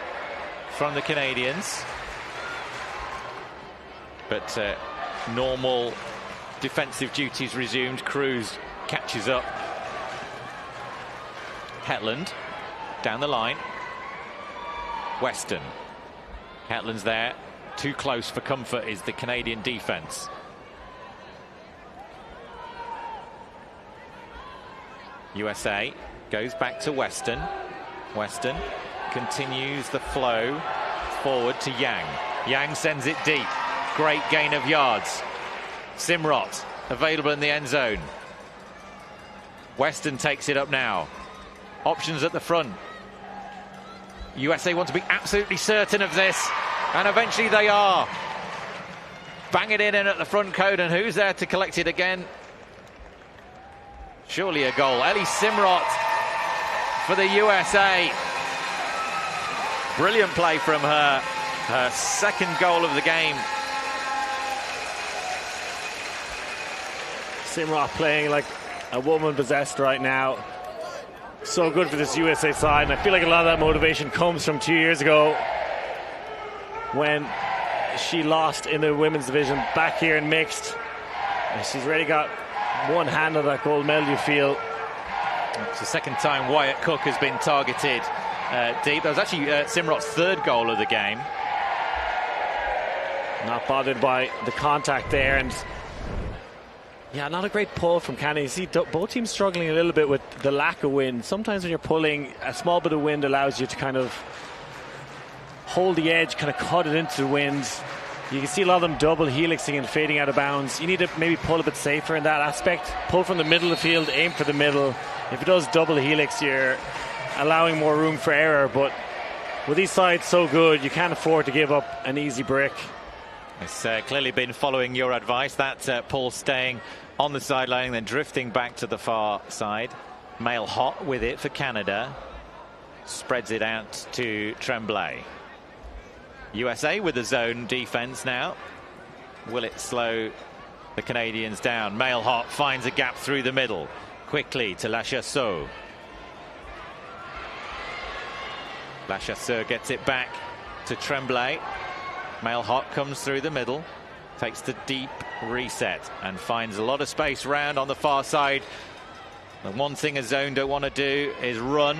from the Canadians. But normal defensive duties resumed. Cruz catches up. Hetland down the line. Weston. Hetland's there. Too close for comfort is the Canadian defense. USA goes back to Weston. Weston continues the flow forward to Yang. Yang sends it deep. Great gain of yards. Simrot available in the end zone. Weston takes it up now. Options at the front. USA want to be absolutely certain of this, and eventually they are. Bang it in at the front cone, and who's there to collect it again? Surely a goal. Ellie Simrot for the USA. Brilliant play from her. Her second goal of the game. Simrot playing like a woman possessed right now. So good for this USA side, and I feel like a lot of that motivation comes from 2 years ago when she lost in the women's division back here in mixed. And she's already got one hand on that gold medal, you feel. It's the second time Wyatt Cook has been targeted deep. That was actually Simrot's third goal of the game. Not bothered by the contact there, and yeah, not a great pull from Canada. You see both teams struggling a little bit with the lack of wind. Sometimes when you're pulling, a small bit of wind allows you to kind of hold the edge, kind of cut it into the wind. You can see a lot of them double helixing and fading out of bounds. You need to maybe pull a bit safer in that aspect. Pull from the middle of the field, aim for the middle. If it does double helix, you're allowing more room for error. But with these sides so good, you can't afford to give up an easy break. It's clearly been following your advice. That Paul staying on the sideline, then drifting back to the far side. Mail hot with it for Canada. Spreads it out to Tremblay. USA with the zone defense now. Will it slow the Canadians down? Mail hot finds a gap through the middle. Quickly to Lachasseur. Lachasseur gets it back to Tremblay. Mail hot comes through the middle. Takes the deep reset and finds a lot of space round on the far side. The one thing a zone don't want to do is run.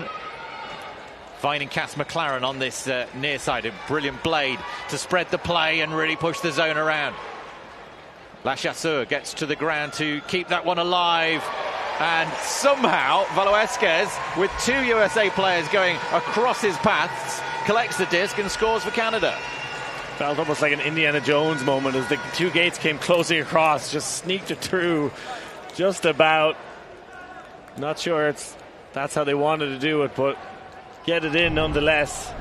Finding Cass McLaren on this near side. A brilliant blade to spread the play and really push the zone around. Lachasseur gets to the ground to keep that one alive. And somehow Velasquez, with two USA players going across his paths, collects the disc and scores for Canada. Felt almost like an Indiana Jones moment as the two gates came closing across, just sneaked it through just about. Not sure that's how they wanted to do it, but get it in nonetheless.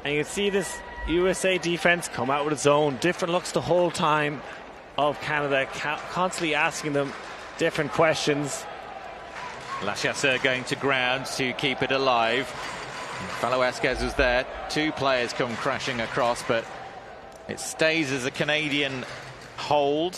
And you can see this USA defense come out with its own. Different looks the whole time of Canada, constantly asking them different questions. Lachasseur going to ground to keep it alive. Velasquez was there. Two players come crashing across, but it stays as a Canadian hold.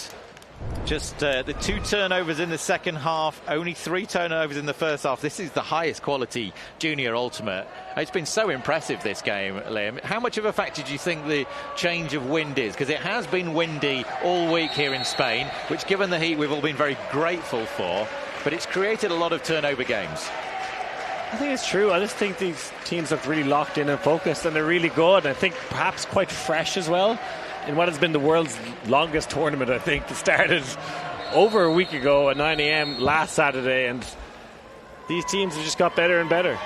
Just the two turnovers in the second half, only 3 turnovers in the first half. This is the highest quality junior ultimate. It's been so impressive, this game, Liam. How much of a factor do you think the change of wind is? Because it has been windy all week here in Spain, which, given the heat, we've all been very grateful for. But it's created a lot of turnover games. I think it's true. I just think these teams have really locked in and focused, and they're really good. I think perhaps quite fresh as well in what has been the world's longest tournament. I think it started over a week ago at 9 a.m. last Saturday, and these teams have just got better and better.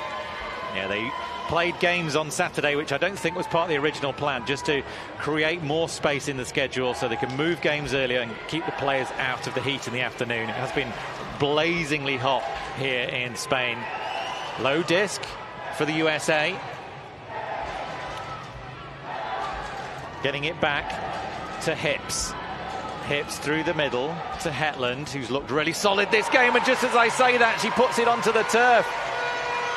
Yeah, they played games on Saturday, which I don't think was part of the original plan, just to create more space in the schedule so they can move games earlier and keep the players out of the heat in the afternoon. It has been blazingly hot here in Spain. Low disc for the USA. Getting it back to Hips. Hips through the middle to Hetland, who's looked really solid this game. And just as I say that, she puts it onto the turf.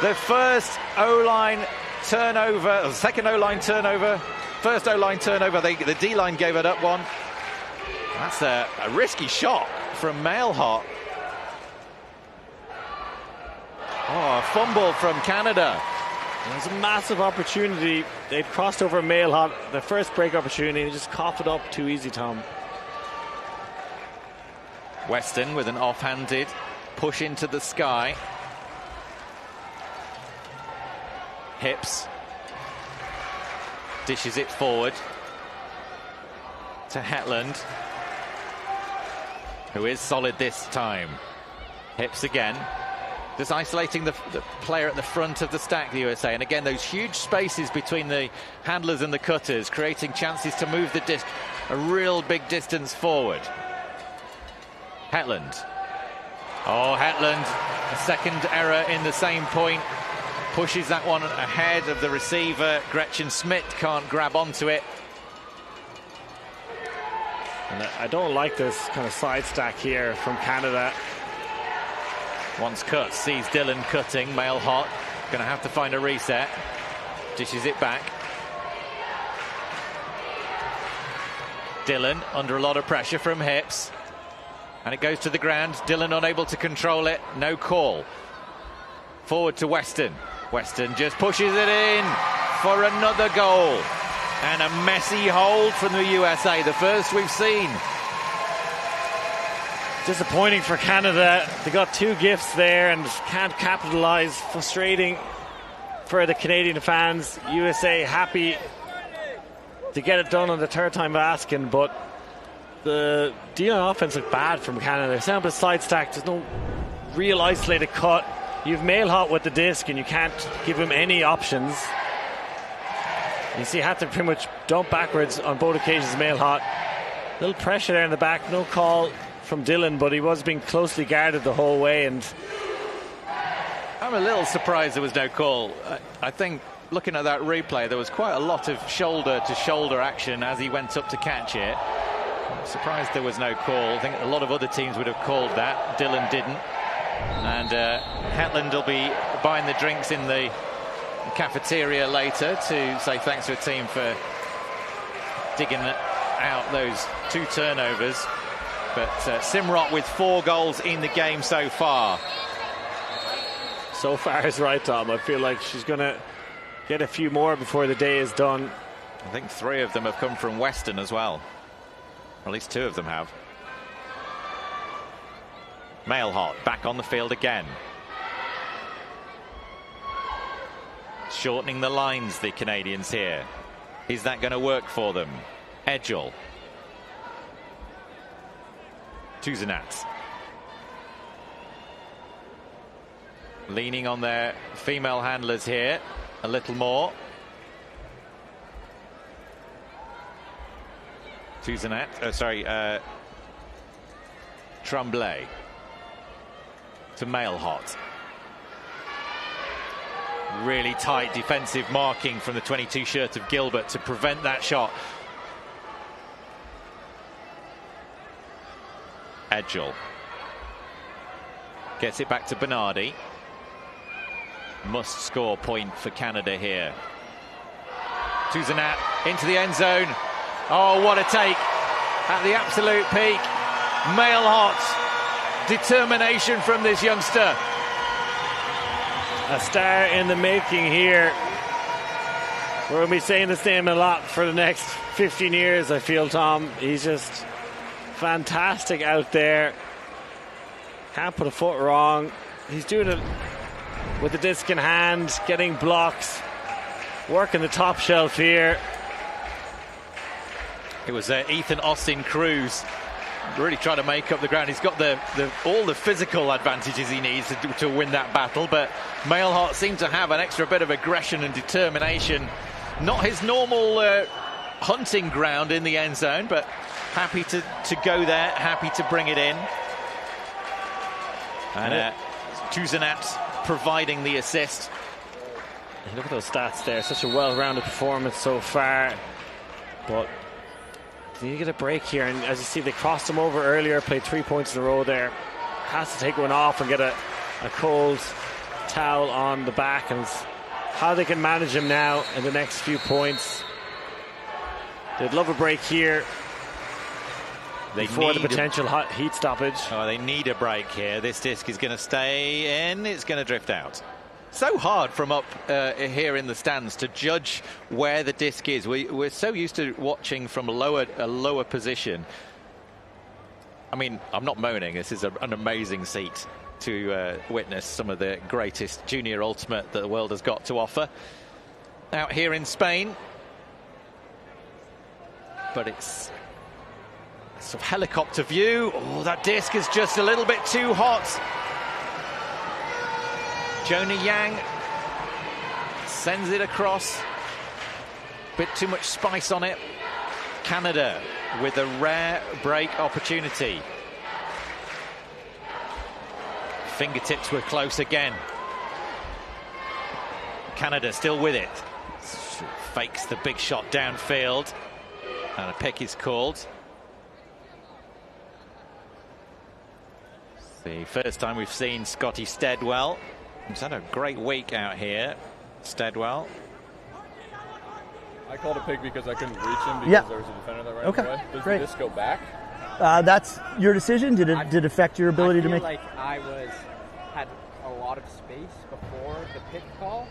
The first O-line turnover, the second O-line turnover, first O-line turnover. The D-line gave it up one. That's a risky shot from Mailhot. Oh, a fumble from Canada. It was a massive opportunity. They'd crossed over Mailhot, the first break opportunity, and just coughed it up too easy, Tom. Weston with an offhanded push into the sky. Hips dishes it forward to Hetland, who is solid this time. Hips again. Just isolating the player at the front of the stack, the USA. And again, those huge spaces between the handlers and the cutters, creating chances to move the disc a real big distance forward. Hetland. Oh, Hetland, a second error in the same point. Pushes that one ahead of the receiver. Gretchen Smith can't grab onto it. And I don't like this kind of side stack here from Canada. Once cut, sees Dillon cutting, Mail hot, going to have to find a reset. Dishes it back. Dillon under a lot of pressure from Hips. And it goes to the ground. Dillon unable to control it. No call. Forward to Weston. Weston just pushes it in for another goal. And a messy hold from the USA. The first we've seen. Disappointing for Canada. They got 2 gifts there and can't capitalise. Frustrating for the Canadian fans. USA happy to get it done on the 3rd time of asking, but the deal on offense looked bad from Canada. It's a side stack. There's no real isolated cut. You've Mail hot with the disc and you can't give him any options. You see, had to pretty much dump backwards on both occasions. Mail hot. Little pressure there in the back. No call from Dillon, but he was being closely guarded the whole way. And I'm a little surprised there was no call. I think looking at that replay, there was quite a lot of shoulder-to-shoulder action as he went up to catch it. I'm surprised there was no call. I think a lot of other teams would have called that. Dillon didn't. And Hetland will be buying the drinks in the cafeteria later to say thanks to a team for digging out those 2 turnovers. But Simrot with 4 goals in the game so far. So far is right, Tom. I feel like she's going to get a few more before the day is done. I think 3 of them have come from Weston as well. At least 2 of them have. Mail hot back on the field again. Shortening the lines, the Canadians here. Is that going to work for them? Edgell. Tuzanats. Leaning on their female handlers here a little more. Tuzanat, Tremblay to Mail hot. Really tight defensive marking from the 22 shirt of Gilbert to prevent that shot. Edgell gets it back to Bernardi. Must score point for Canada here. Tuzanat into the end zone. Oh, what a take at the absolute peak. Mail hot. Determination from this youngster. A star in the making here. We're going to be saying this name a lot for the next 15 years, I feel, Tom. He's just fantastic out there. Can't put a foot wrong. He's doing it with the disc in hand, getting blocks, working the top shelf here. It was Ethan Austin Cruz really trying to make up the ground. He's got all the physical advantages he needs to win that battle, but Mail hot seemed to have an extra bit of aggression and determination. Not his normal hunting ground in the end zone, but happy to go there, happy to bring it in. And Tuzanat providing the assist. Look at those stats there. Such a well-rounded performance so far. But they need to get a break here. And as you see, they crossed him over earlier, played 3 points in a row there. Has to take one off and get a cold towel on the back. And how they can manage him now in the next few points. They'd love a break here. Before the potential heat stoppage. Oh, they need a break here. This disc is going to stay in. It's going to drift out. So hard from up here in the stands to judge where the disc is. We're so used to watching from a lower position. I mean, I'm not moaning. This is an amazing seat to witness some of the greatest junior ultimate that the world has got to offer out here in Spain. But it's sort of helicopter view. Oh, that disc is just a little bit too hot. Jonah Yang sends it across. Bit too much spice on it. Canada with a rare break opportunity. Fingertips were close again. Canada still with it. Fakes the big shot downfield. And a pick is called. The first time we've seen Scotty Steadwell. He's had a great week out here. Steadwell. I called a pick because I couldn't reach him because there was a defender that ran away. Does the disc go back? That's your decision. Did it affect your ability to make? I feel like I had a lot of space before the pick call.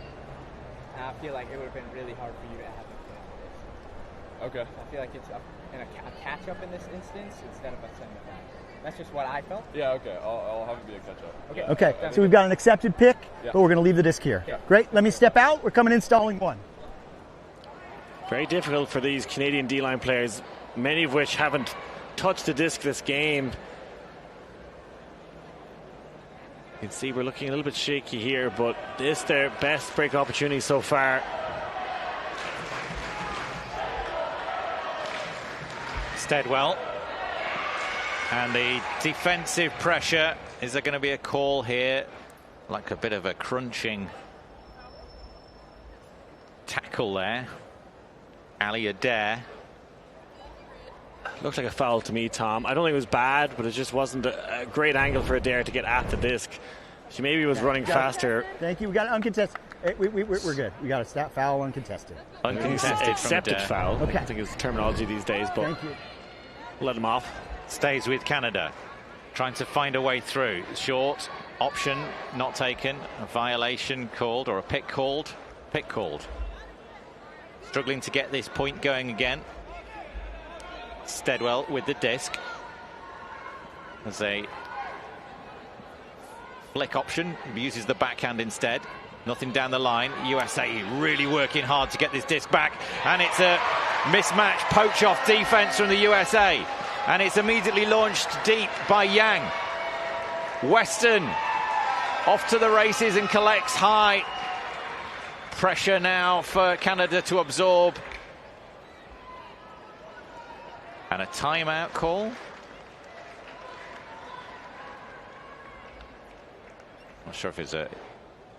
And I feel like it would have been really hard for you to have the pick. Okay. So I feel like it's a catch up in this instance instead of a send it back. That's just what I felt. Yeah. Okay. I'll have it be a catch up. Okay. So we've got an accepted pick, but we're going to leave the disc here. Yeah. Great. Let me step out. We're coming in, stalling one. Very difficult for these Canadian D-line players, many of which haven't touched the disc this game. You can see we're looking a little bit shaky here, but this their best break opportunity so far. Steadwell. And the defensive pressure. Is there going to be a call here? Like a bit of a crunching tackle there. Ali Adair. Looks like a foul to me, Tom. I don't think it was bad, but it just wasn't a great angle for Adair to get at the disc. She maybe was running faster. Thank you. We got it uncontested. We're good. We got a foul uncontested. Uncontested accepted foul. Okay. I think it's the terminology these days, but Thank you. let him off. Stays with Canada. Trying to find a way through. Short option not taken. A violation called or a pick called. Pick called. Struggling to get this point going again. Steadwell with the disc. As a flick option. Uses the backhand instead. Nothing down the line. USA really working hard to get this disc back. And it's a mismatch poach-off defense from the USA. And it's immediately launched deep by Yang. Weston off to the races and collects high. Pressure now for Canada to absorb. And a timeout call. Not sure if it's a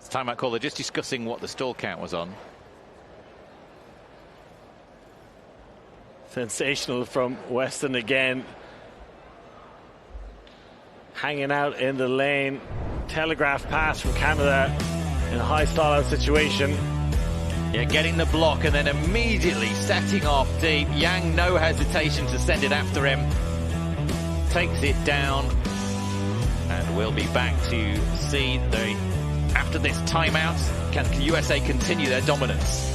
timeout call. They're just discussing what the stall count was on. Sensational from Weston again. Hanging out in the lane. Telegraph pass from Canada in a high stall out situation. Yeah, getting the block and then immediately setting off deep. Yang, no hesitation to send it after him. Takes it down. And we'll be back to see after this timeout, can USA continue their dominance?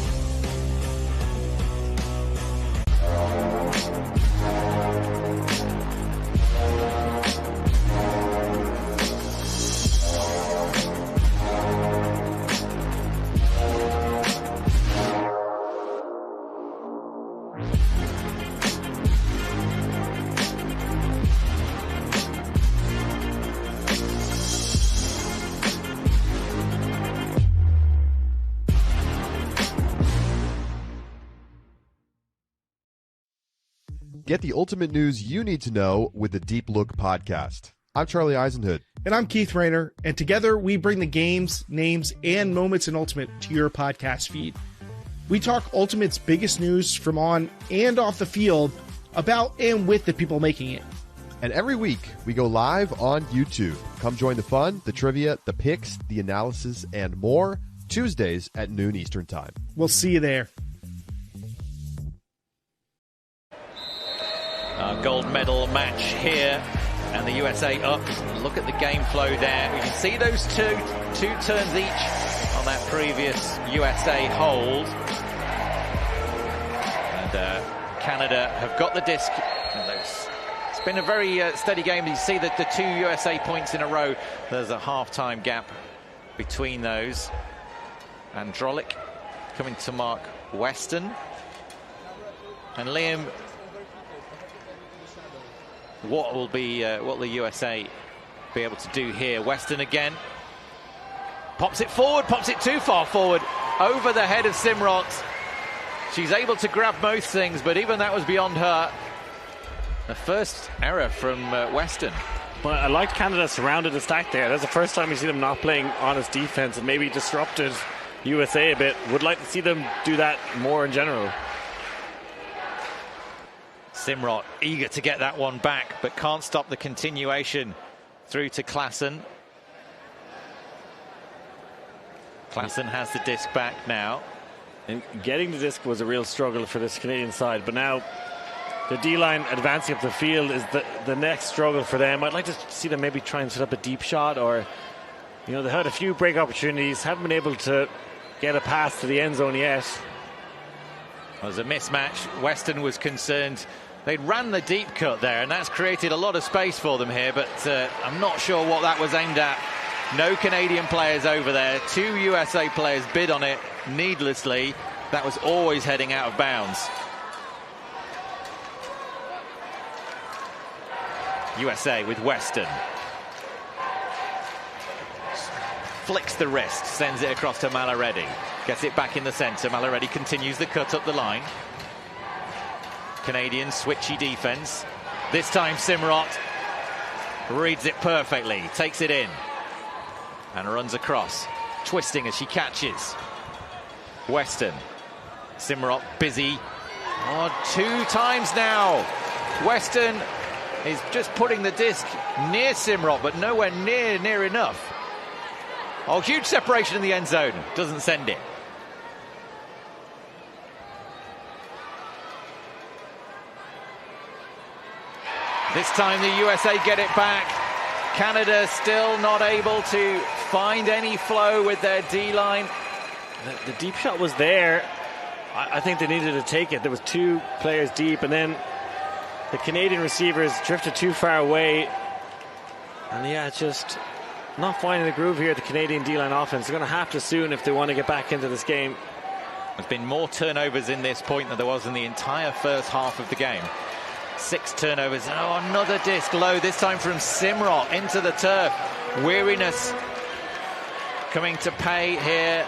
Get the ultimate news you need to know with the Deep Look podcast. I'm Charlie Eisenhood. And I'm Keith Rayner. And together we bring the games, names, and moments in Ultimate to your podcast feed. We talk Ultimate's biggest news from on and off the field about and with the people making it. And every week we go live on YouTube. Come join the fun, the trivia, the picks, the analysis, and more Tuesdays at noon Eastern Time. We'll see you there. Gold medal match here, and the USA up. Look at the game flow there. You can see those two turns each on that previous USA hold. And Canada have got the disc. It's been a very steady game. You see that the two USA points in a row. There's a half-time gap between those. Androlic coming to mark Weston. And Liam, what will the USA be able to do here? Weston again. Pops it forward, pops it too far forward. Over the head of Simrot. She's able to grab most things, but even that was beyond her. The first error from Weston. But I liked Canada surrounded the stack there. That's the first time you see them not playing honest defense and maybe disrupted USA a bit. Would like to see them do that more in general. Simrot eager to get that one back, but can't stop the continuation Through to Klassen. Klassen has the disc back now. And getting the disc was a real struggle for this Canadian side, but now the D-line advancing up the field is the next struggle for them. I'd like to see them maybe try and set up a deep shot, or, you know, they had a few break opportunities, haven't been able to get a pass to the end zone yet. It was a mismatch. Western was concerned. They'd ran the deep cut there, and that's created a lot of space for them here, but I'm not sure what that was aimed at. No Canadian players over there. 2 USA players bid on it needlessly. That was always heading out of bounds. USA with Western. Flicks the wrist, sends it across to Malareddy. Gets it back in the centre. Malareddy continues the cut up the line. Canadian switchy defence. This time Simrot reads it perfectly, takes it in and runs across, twisting as she catches. Western. Simrot busy. 2 times now. Western is just putting the disc near Simrot, but nowhere near enough. Huge separation in the end zone. Doesn't send it. This time the USA get it back. Canada still not able to find any flow with their D-line. The deep shot was there. I think they needed to take it. There was 2 players deep, and then the Canadian receivers drifted too far away. And yeah, it's just not finding the groove here at the Canadian D-line offense. They're going to have to soon if they want to get back into this game. There's been more turnovers in this point than there was in the entire first half of the game. 6 turnovers. Another disc low, this time from Simrot into the turf. Weariness coming to pay here.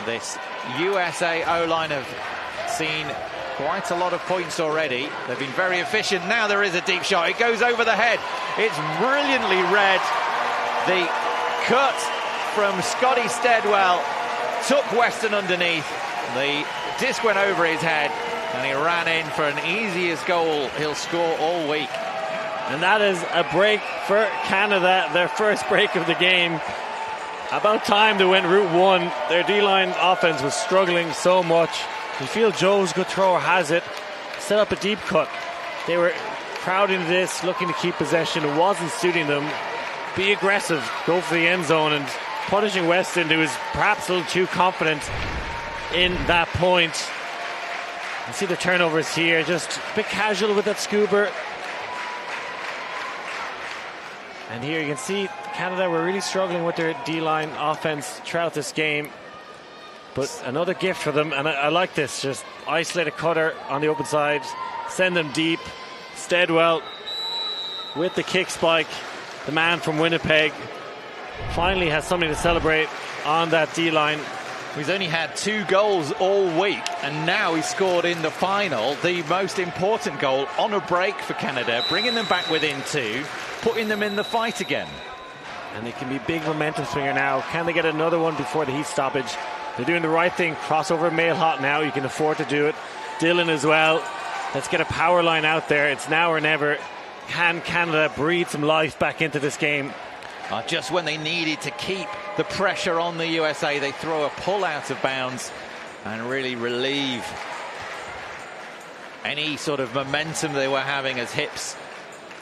This USA O-line have seen quite a lot of points already. They've been very efficient. Now there is a deep shot. It goes over the head. It's brilliantly read. The cut from Scotty Steadwell took Western underneath. The disc went over his head, and he ran in for an easiest goal he'll score all week. And that is a break for Canada, their first break of the game. About time they went route 1. Their D-line offense was struggling so much. You feel Joe's good thrower has it. Set up a deep cut. They were crowding this, looking to keep possession. It wasn't suiting them. Be aggressive, go for the end zone, and punishing Weston, who was perhaps a little too confident in that point. You see the turnovers here, just a bit casual with that scuba. And here you can see Canada were really struggling with their D-line offense throughout this game. But another gift for them, and I like this. Just isolate a cutter on the open side, send them deep. Steadwell with the kick spike, the man from Winnipeg, finally has something to celebrate on that D-line. He's only had 2 goals all week, and now he scored in the final, the most important goal on a break for Canada, bringing them back within 2, putting them in the fight again. And it can be big momentum swinger now. Can they get another one before the heat stoppage? They're doing the right thing. Crossover mail hot now. You can afford to do it. Dylan as well. Let's get a power line out there. It's now or never. Can Canada breathe some life back into this game? Just when they needed to keep the pressure on the USA, they throw a pull out of bounds and really relieve any sort of momentum they were having as Hips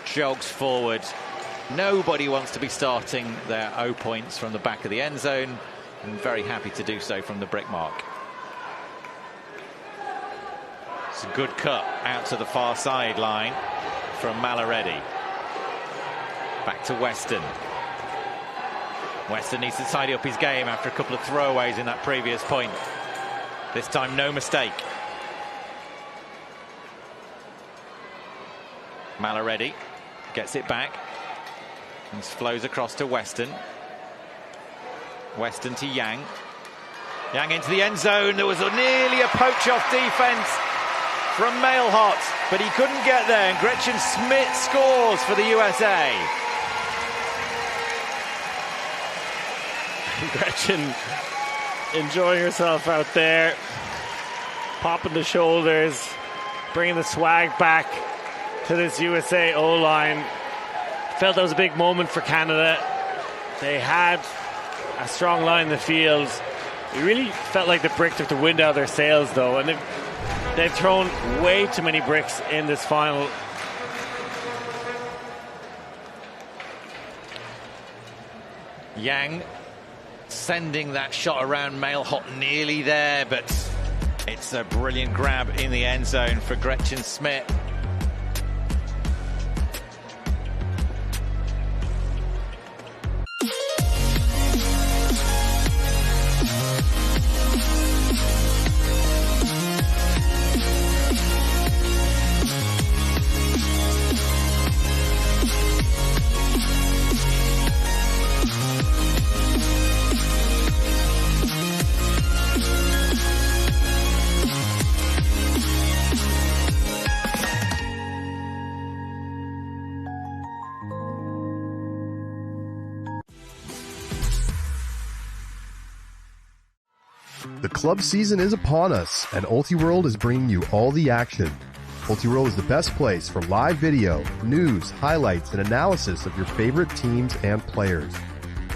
jogs forward. Nobody wants to be starting their O points from the back of the end zone, and very happy to do so from the brick mark. It's a good cut out to the far sideline from Malareddy. Back to Weston. Weston needs to tidy up his game after a couple of throwaways in that previous point. This time, no mistake. Malareddy gets it back and flows across to Weston. Weston to Yang. Yang into the end zone. There was nearly a poach-off defense from Mailhot, but he couldn't get there, and Gretchen Smith scores for the USA. Gretchen enjoying herself out there, popping the shoulders, bringing the swag back to this USA O-line. Felt that was a big moment for Canada. They had a strong line in the field. It really felt like the brick took the wind out of their sails, though, and they've thrown way too many bricks in this final. Yang sending that shot around Mailhot, nearly there, but it's a brilliant grab in the end zone for Gretchen Smith. The club season is upon us, and Ultiworld is bringing you all the action. Ultiworld is the best place for live video, news, highlights, and analysis of your favorite teams and players.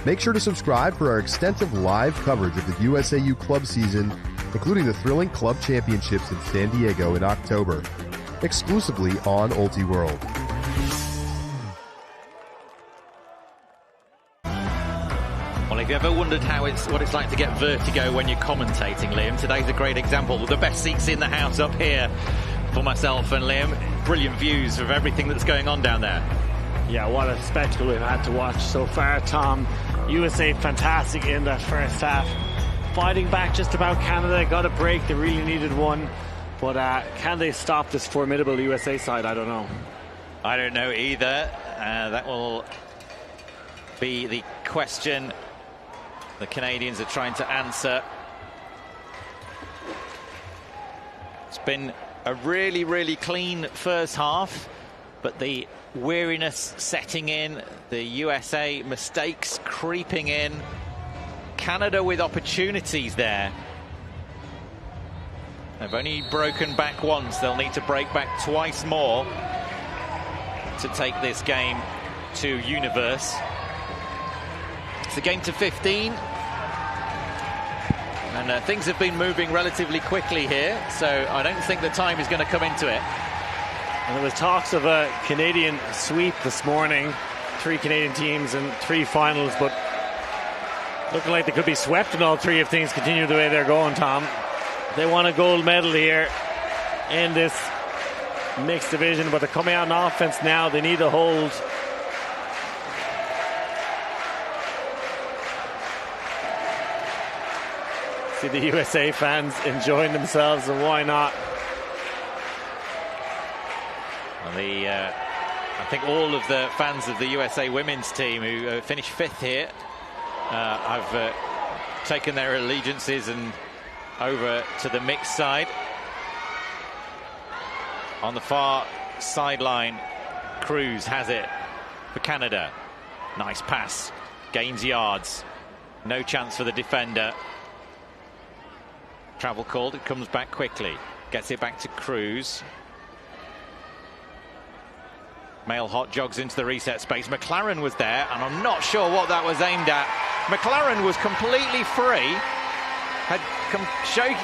Make sure to subscribe for our extensive live coverage of the USAU club season, including the thrilling club championships in San Diego in October, exclusively on Ultiworld. Well, if you ever wondered what it's like to get vertigo when you're commentating, Liam, today's a great example. The best seats in the house up here for myself and Liam. Brilliant views of everything that's going on down there. Yeah, what a spectacle we've had to watch so far, Tom. USA fantastic in that first half. Fighting back just about Canada. Got a break. They really needed one. But can they stop this formidable USA side? I don't know. I don't know either. That will be the question the Canadians are trying to answer. It's been a really, really clean first half, but the weariness setting in, the USA mistakes creeping in, Canada with opportunities there. They've only broken back once. They'll need to break back twice more to take this game to universe. It's a game to 15. And things have been moving relatively quickly here, so I don't think the time is going to come into it. And there was talks of a Canadian sweep this morning. 3 Canadian teams and 3 finals, but looking like they could be swept in all 3 if things continue the way they're going, Tom. They want a gold medal here in this mixed division, but they're coming out on offense now. They need a hold. See the USA fans enjoying themselves, and why not? And I think all of the fans of the USA women's team who finished 5th here have taken their allegiances and over to the mixed side. On the far sideline, Cruz has it for Canada. Nice pass, gains yards. No chance for the defender. Travel called, it comes back quickly. Gets it back to Cruz. Mailhot jogs into the reset space. McLaren was there, and I'm not sure what that was aimed at. McLaren was completely free. Had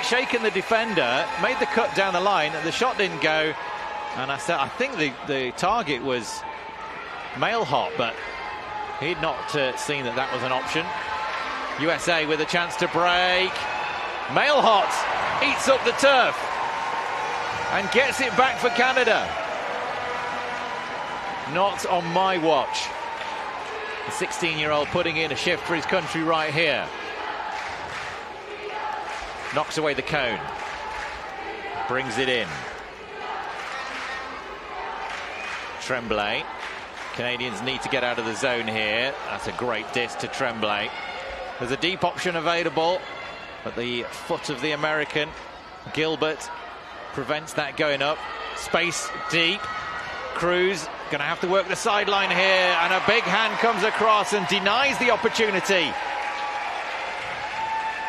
shaken the defender, made the cut down the line, and the shot didn't go. And I think the target was Mailhot, but he'd not seen that was an option. USA with a chance to break. Mailhot eats up the turf and gets it back for Canada. Not on my watch. The 16-year-old putting in a shift for his country right here. Knocks away the cone. Brings it in. Tremblay. Canadians need to get out of the zone here. That's a great diss to Tremblay. There's a deep option available, but the foot of the American, Gilbert, prevents that going up. Space deep. Cruz going to have to work the sideline here, and a big hand comes across and denies the opportunity.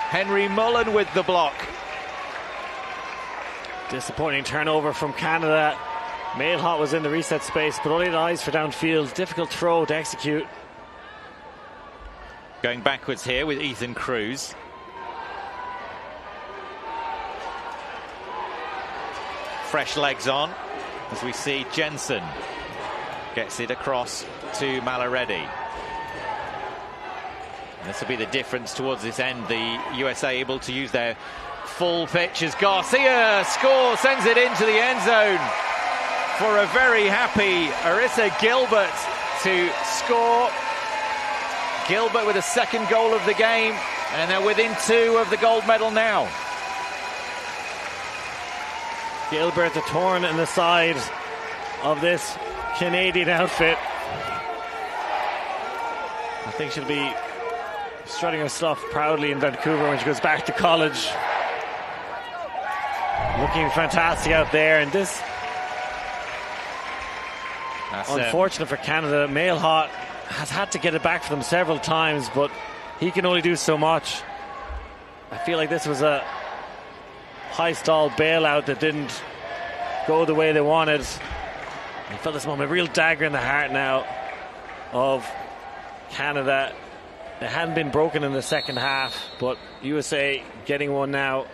Henry Mullen with the block. Disappointing turnover from Canada. Mailhot was in the reset space, but only the eyes for downfield. Difficult throw to execute. Going backwards here with Ethan Cruz. Fresh legs on as we see Jensen gets it across to Malareddy. This will be the difference towards this end. The USA able to use their full pitch as Garcia scores, sends it into the end zone for a very happy Arissa Gilbert to score. Gilbert with a second goal of the game, and they're within 2 of the gold medal now. Gilbert, the thorn in the side of this Canadian outfit. I think she'll be strutting her stuff proudly in Vancouver when she goes back to college. Looking fantastic out there, and this unfortunate for Canada. Mailhot has had to get it back for them several times, but he can only do so much. I feel like this was a high stall bailout that didn't go the way they wanted. I felt this moment, a real dagger in the heart now of Canada. They hadn't been broken in the second half, but USA getting one now.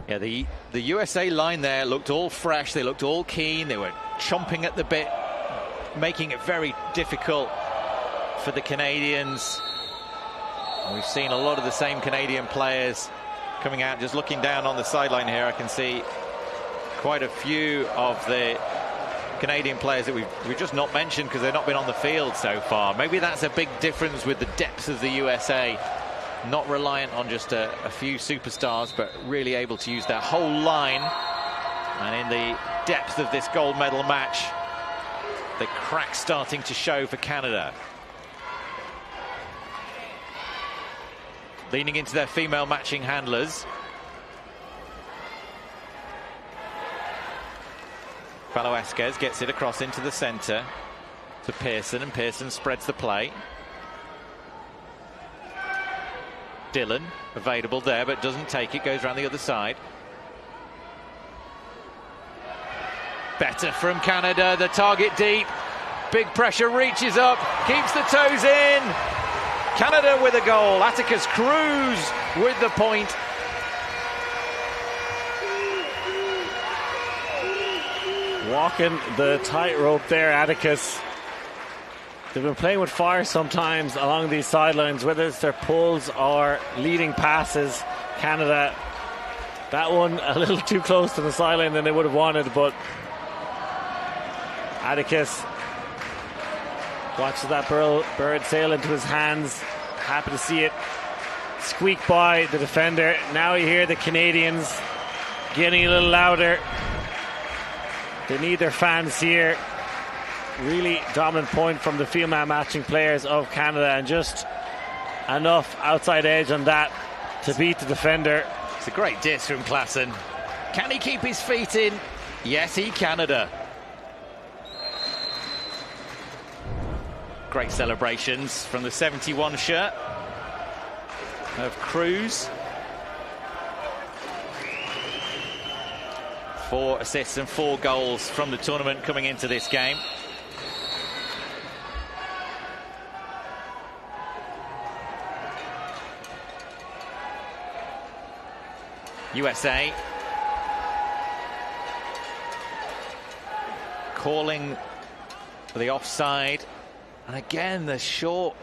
Yeah, the USA line there looked all fresh. They looked all keen. They were chomping at the bit, making it very difficult for the Canadians. And we've seen a lot of the same Canadian players coming out. Just looking down on the sideline here, I can see quite a few of the Canadian players that we've just not mentioned because they've not been on the field so far. Maybe that's a big difference with the depth of the USA. Not reliant on just a few superstars, but really able to use their whole line. And in the depth of this gold medal match, the crack starting to show for Canada. Leaning into their female matching handlers. Velasquez gets it across into the center to Pearson, and Pearson spreads the play. Dillon available there, but doesn't take it, goes around the other side. Better from Canada, the target deep. Big pressure, reaches up, keeps the toes in. Canada with a goal. Atticus Cruz with the point. Walking the tightrope there, Atticus. They've been playing with fire sometimes along these sidelines, whether it's their pulls or leading passes. Canada, that one a little too close to the sideline than they would have wanted, but Atticus watches that bird sail into his hands. Happy to see it squeak by the defender. Now you hear the Canadians getting a little louder. They need their fans here. Really dominant point from the female matching players of Canada, and just enough outside edge on that to beat the defender. It's a great diss from Klassen. Can he keep his feet in? Yes, he Canada. Great celebrations from the 71 shirt of Cruz. 4 assists and 4 goals from the tournament coming into this game. USA calling for the offside, and again the short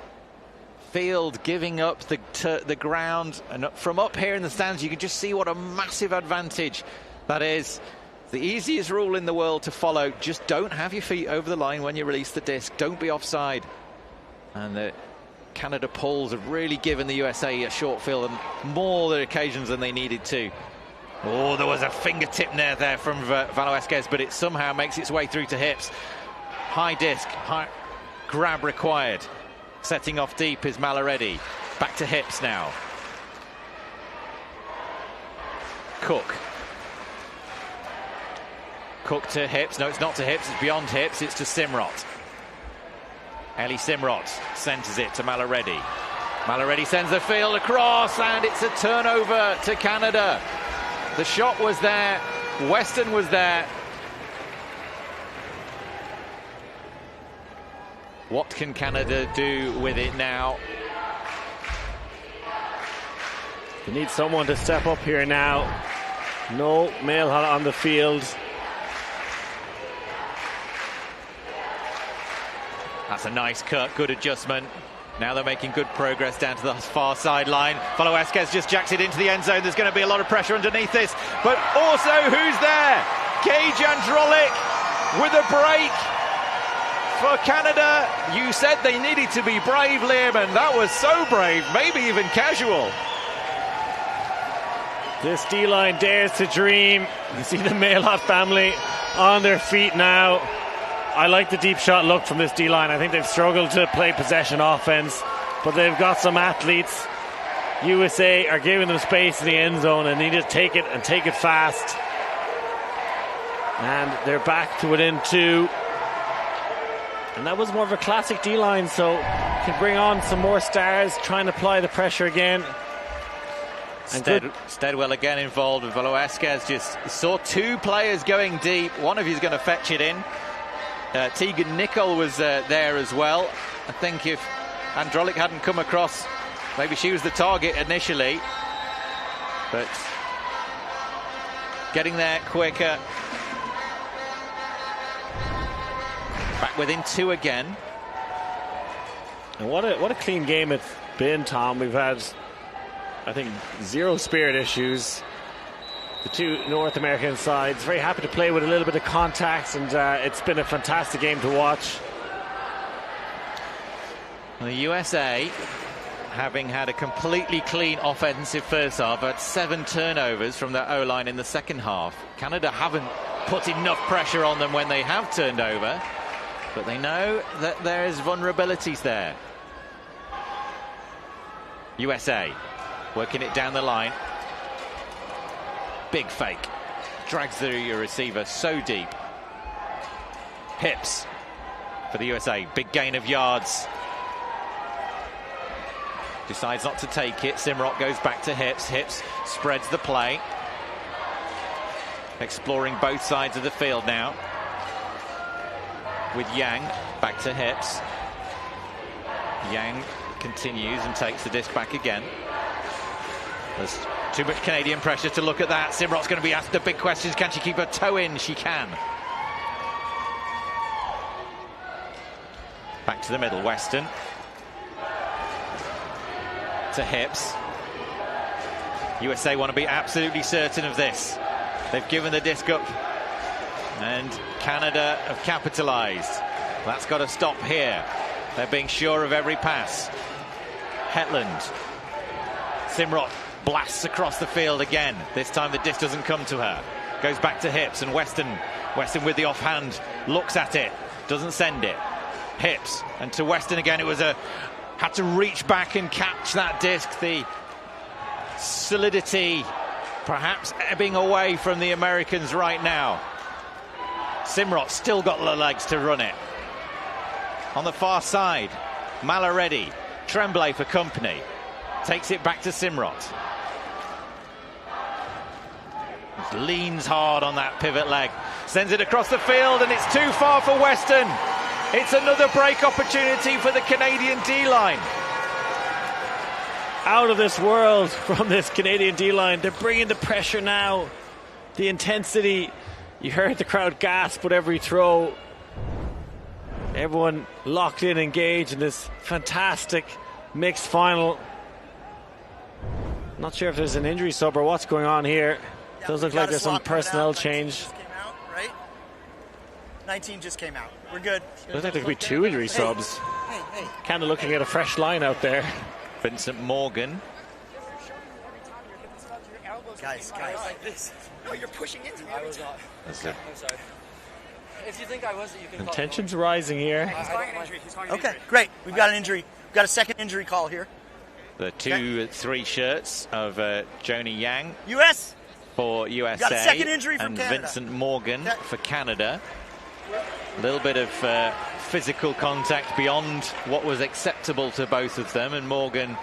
field giving up the ground, and from up here in the stands you can just see what a massive advantage that is. The easiest rule in the world to follow: just don't have your feet over the line when you release the disc, don't be offside. And the Canada pulls have really given the USA a short field and more occasions than they needed to. Oh, there was a fingertip there from Velasquez, but it somehow makes its way through to hips. High disc, high grab required. Setting off deep is Malareddy. Back to hips now. Cook to hips. No, it's not to hips, it's beyond hips, it's to Simrot. Ellie Simrot centres it to Malareddy. Malareddy sends the field across, and it's a turnover to Canada. The shot was there, Weston was there. What can Canada do with it now? They need someone to step up here now. No male on the field. That's a nice cut, good adjustment. Now they're making good progress down to the far sideline. Velasquez just jacks it into the end zone. There's going to be a lot of pressure underneath this. But also, who's there? Gage Androlic with a break for Canada. You said they needed to be brave, Liam, and that was so brave, maybe even casual. This D-line dares to dream. You see the Mailhot family on their feet now. I like the deep shot look from this D-line. I think they've struggled to play possession offense, but they've got some athletes. USA are giving them space in the end zone and need to take it and take it fast. And they're back to within 2. And that was more of a classic D-line, so can bring on some more stars, trying to apply the pressure again. Steadwell again involved with Velasquez. Just saw 2 players going deep. One of you's going to fetch it in. Tegan Nicol was there as well. I think if Androlic hadn't come across, maybe she was the target initially. But getting there quicker. Back within 2 again. And what a clean game it's been, Tom. We've had, I think, 0 spirit issues. The 2 North American sides very happy to play with a little bit of contact, and it's been a fantastic game to watch. The USA, having had a completely clean offensive first half, had 7 turnovers from their O-line in the second half. Canada haven't put enough pressure on them when they have turned over, but they know that there's vulnerabilities there. USA working it down the line. Big fake. Drags through your receiver so deep. Hips for the USA. Big gain of yards. Decides not to take it. Simrot goes back to Hips. Hips spreads the play. Exploring both sides of the field now. With Yang back to Hips. Yang continues and takes the disc back again. There's too much Canadian pressure to look at that. Simrot's going to be asked the big questions. Can she keep her toe in? She can. Back to the middle. Weston. To Hips. USA want to be absolutely certain of this. They've given the disc up. And Canada have capitalised. That's got to stop here. They're being sure of every pass. Hetland. Simrot blasts across the field again. This time the disc doesn't come to her. Goes back to Hips, and Weston with the offhand looks at it, doesn't send it. Hips, and to Weston again. It was had to reach back and catch that disc. The solidity perhaps ebbing away from the Americans right now. Simrot still got the legs to run it. On the far side, Malaredi, Tremblay for company. Takes it back to Simrot. Leans hard on that pivot leg. Sends it across the field, and it's too far for Weston. It's another break opportunity for the Canadian D-line. Out of this world from this Canadian D-line. They're bringing the pressure now. The intensity. You heard the crowd gasp with every throw. Everyone locked in, engaged in this fantastic mixed final. Not sure if there's an injury sub or what's going on here. Does look like there's some personnel change. Came out, right? 19 just came out. We're good. Looks like there could be 2 injury subs. Hey. Kind of looking at a fresh line out there. Vincent Morgan. Guys. No, you're pushing into me. I was not. I'm sorry. If you think I was, you can. Tensions rising here. He's calling an injury. Okay, great. We've got an injury. We've got a second injury call here. The 2-3 shirts of Joni Yang. US. For USA. Got a second injury from and Canada. Vincent Morgan for Canada. A little bit of physical contact beyond what was acceptable to both of them, and Morgan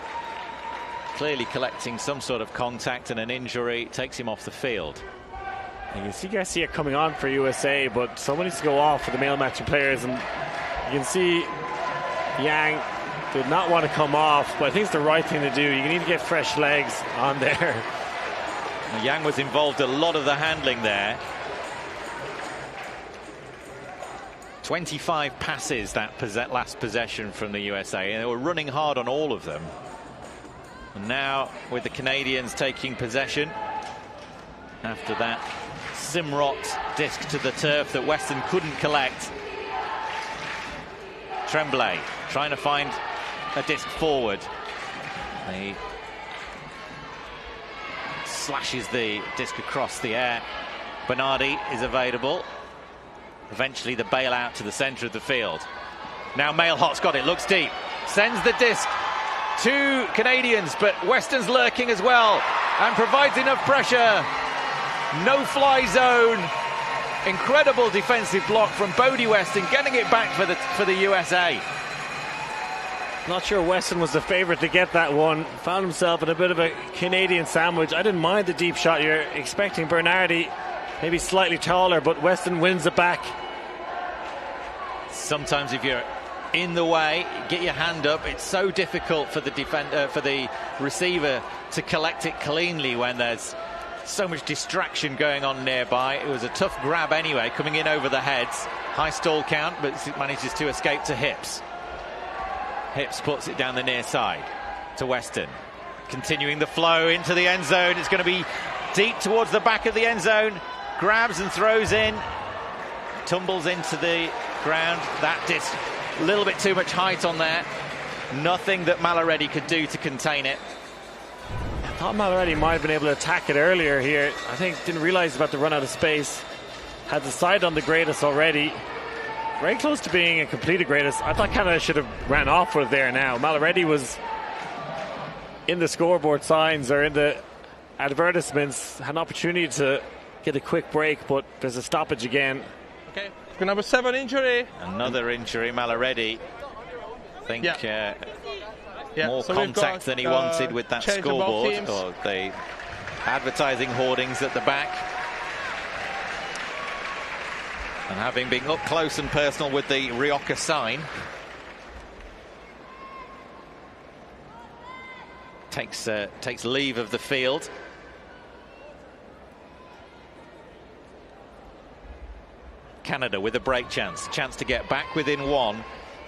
clearly collecting some sort of contact, and an injury takes him off the field. You can see Garcia coming on for USA, but someone needs to go off for the male matching players, and you can see Yang did not want to come off, but I think it's the right thing to do. You need to get fresh legs on there. Yang was involved a lot of the handling there. 25 passes that last possession from the USA, and they were running hard on all of them. And now with the Canadians taking possession after that Simrot disc to the turf that Western couldn't collect. Tremblay trying to find a disc forward. He slashes the disc across the air. Bernardi is available. Eventually the bailout to the centre of the field. Now Mailhot's got it, looks deep, sends the disc to Canadians, but Western's lurking as well and provides enough pressure. No fly zone. Incredible defensive block from Bodie Weston, getting it back for the USA. Not sure Weston was the favourite to get that one. Found himself in a bit of a Canadian sandwich. I didn't mind the deep shot. You're expecting Bernardi maybe slightly taller, but Weston wins it back. Sometimes if you're in the way, get your hand up. It's so difficult for the defender, for the receiver to collect it cleanly when there's so much distraction going on nearby. It was a tough grab anyway, coming in over the heads. High stall count, but manages to escape to Hips. Hips puts it down the near side to Weston. Continuing the flow into the end zone. It's going to be deep towards the back of the end zone. Grabs and throws in. Tumbles into the ground. That disc, a little bit too much height on there. Nothing that Malareddy could do to contain it. I thought Malareddy might have been able to attack it earlier here. I think didn't realize about the run out of space. Had the side on the greatest already. Very close to being a completed greatest. I thought Canada should have ran off with there now. Malareddy was in the scoreboard signs or in the advertisements. Had an opportunity to get a quick break, but there's a stoppage again. Okay, number 7 injury. Another injury, Malareddy. I think more so contact than he wanted with that scoreboard, or the advertising hoardings at the back. And having been up close and personal with the Rioja sign, takes leave of the field. Canada with a break chance to get back within one.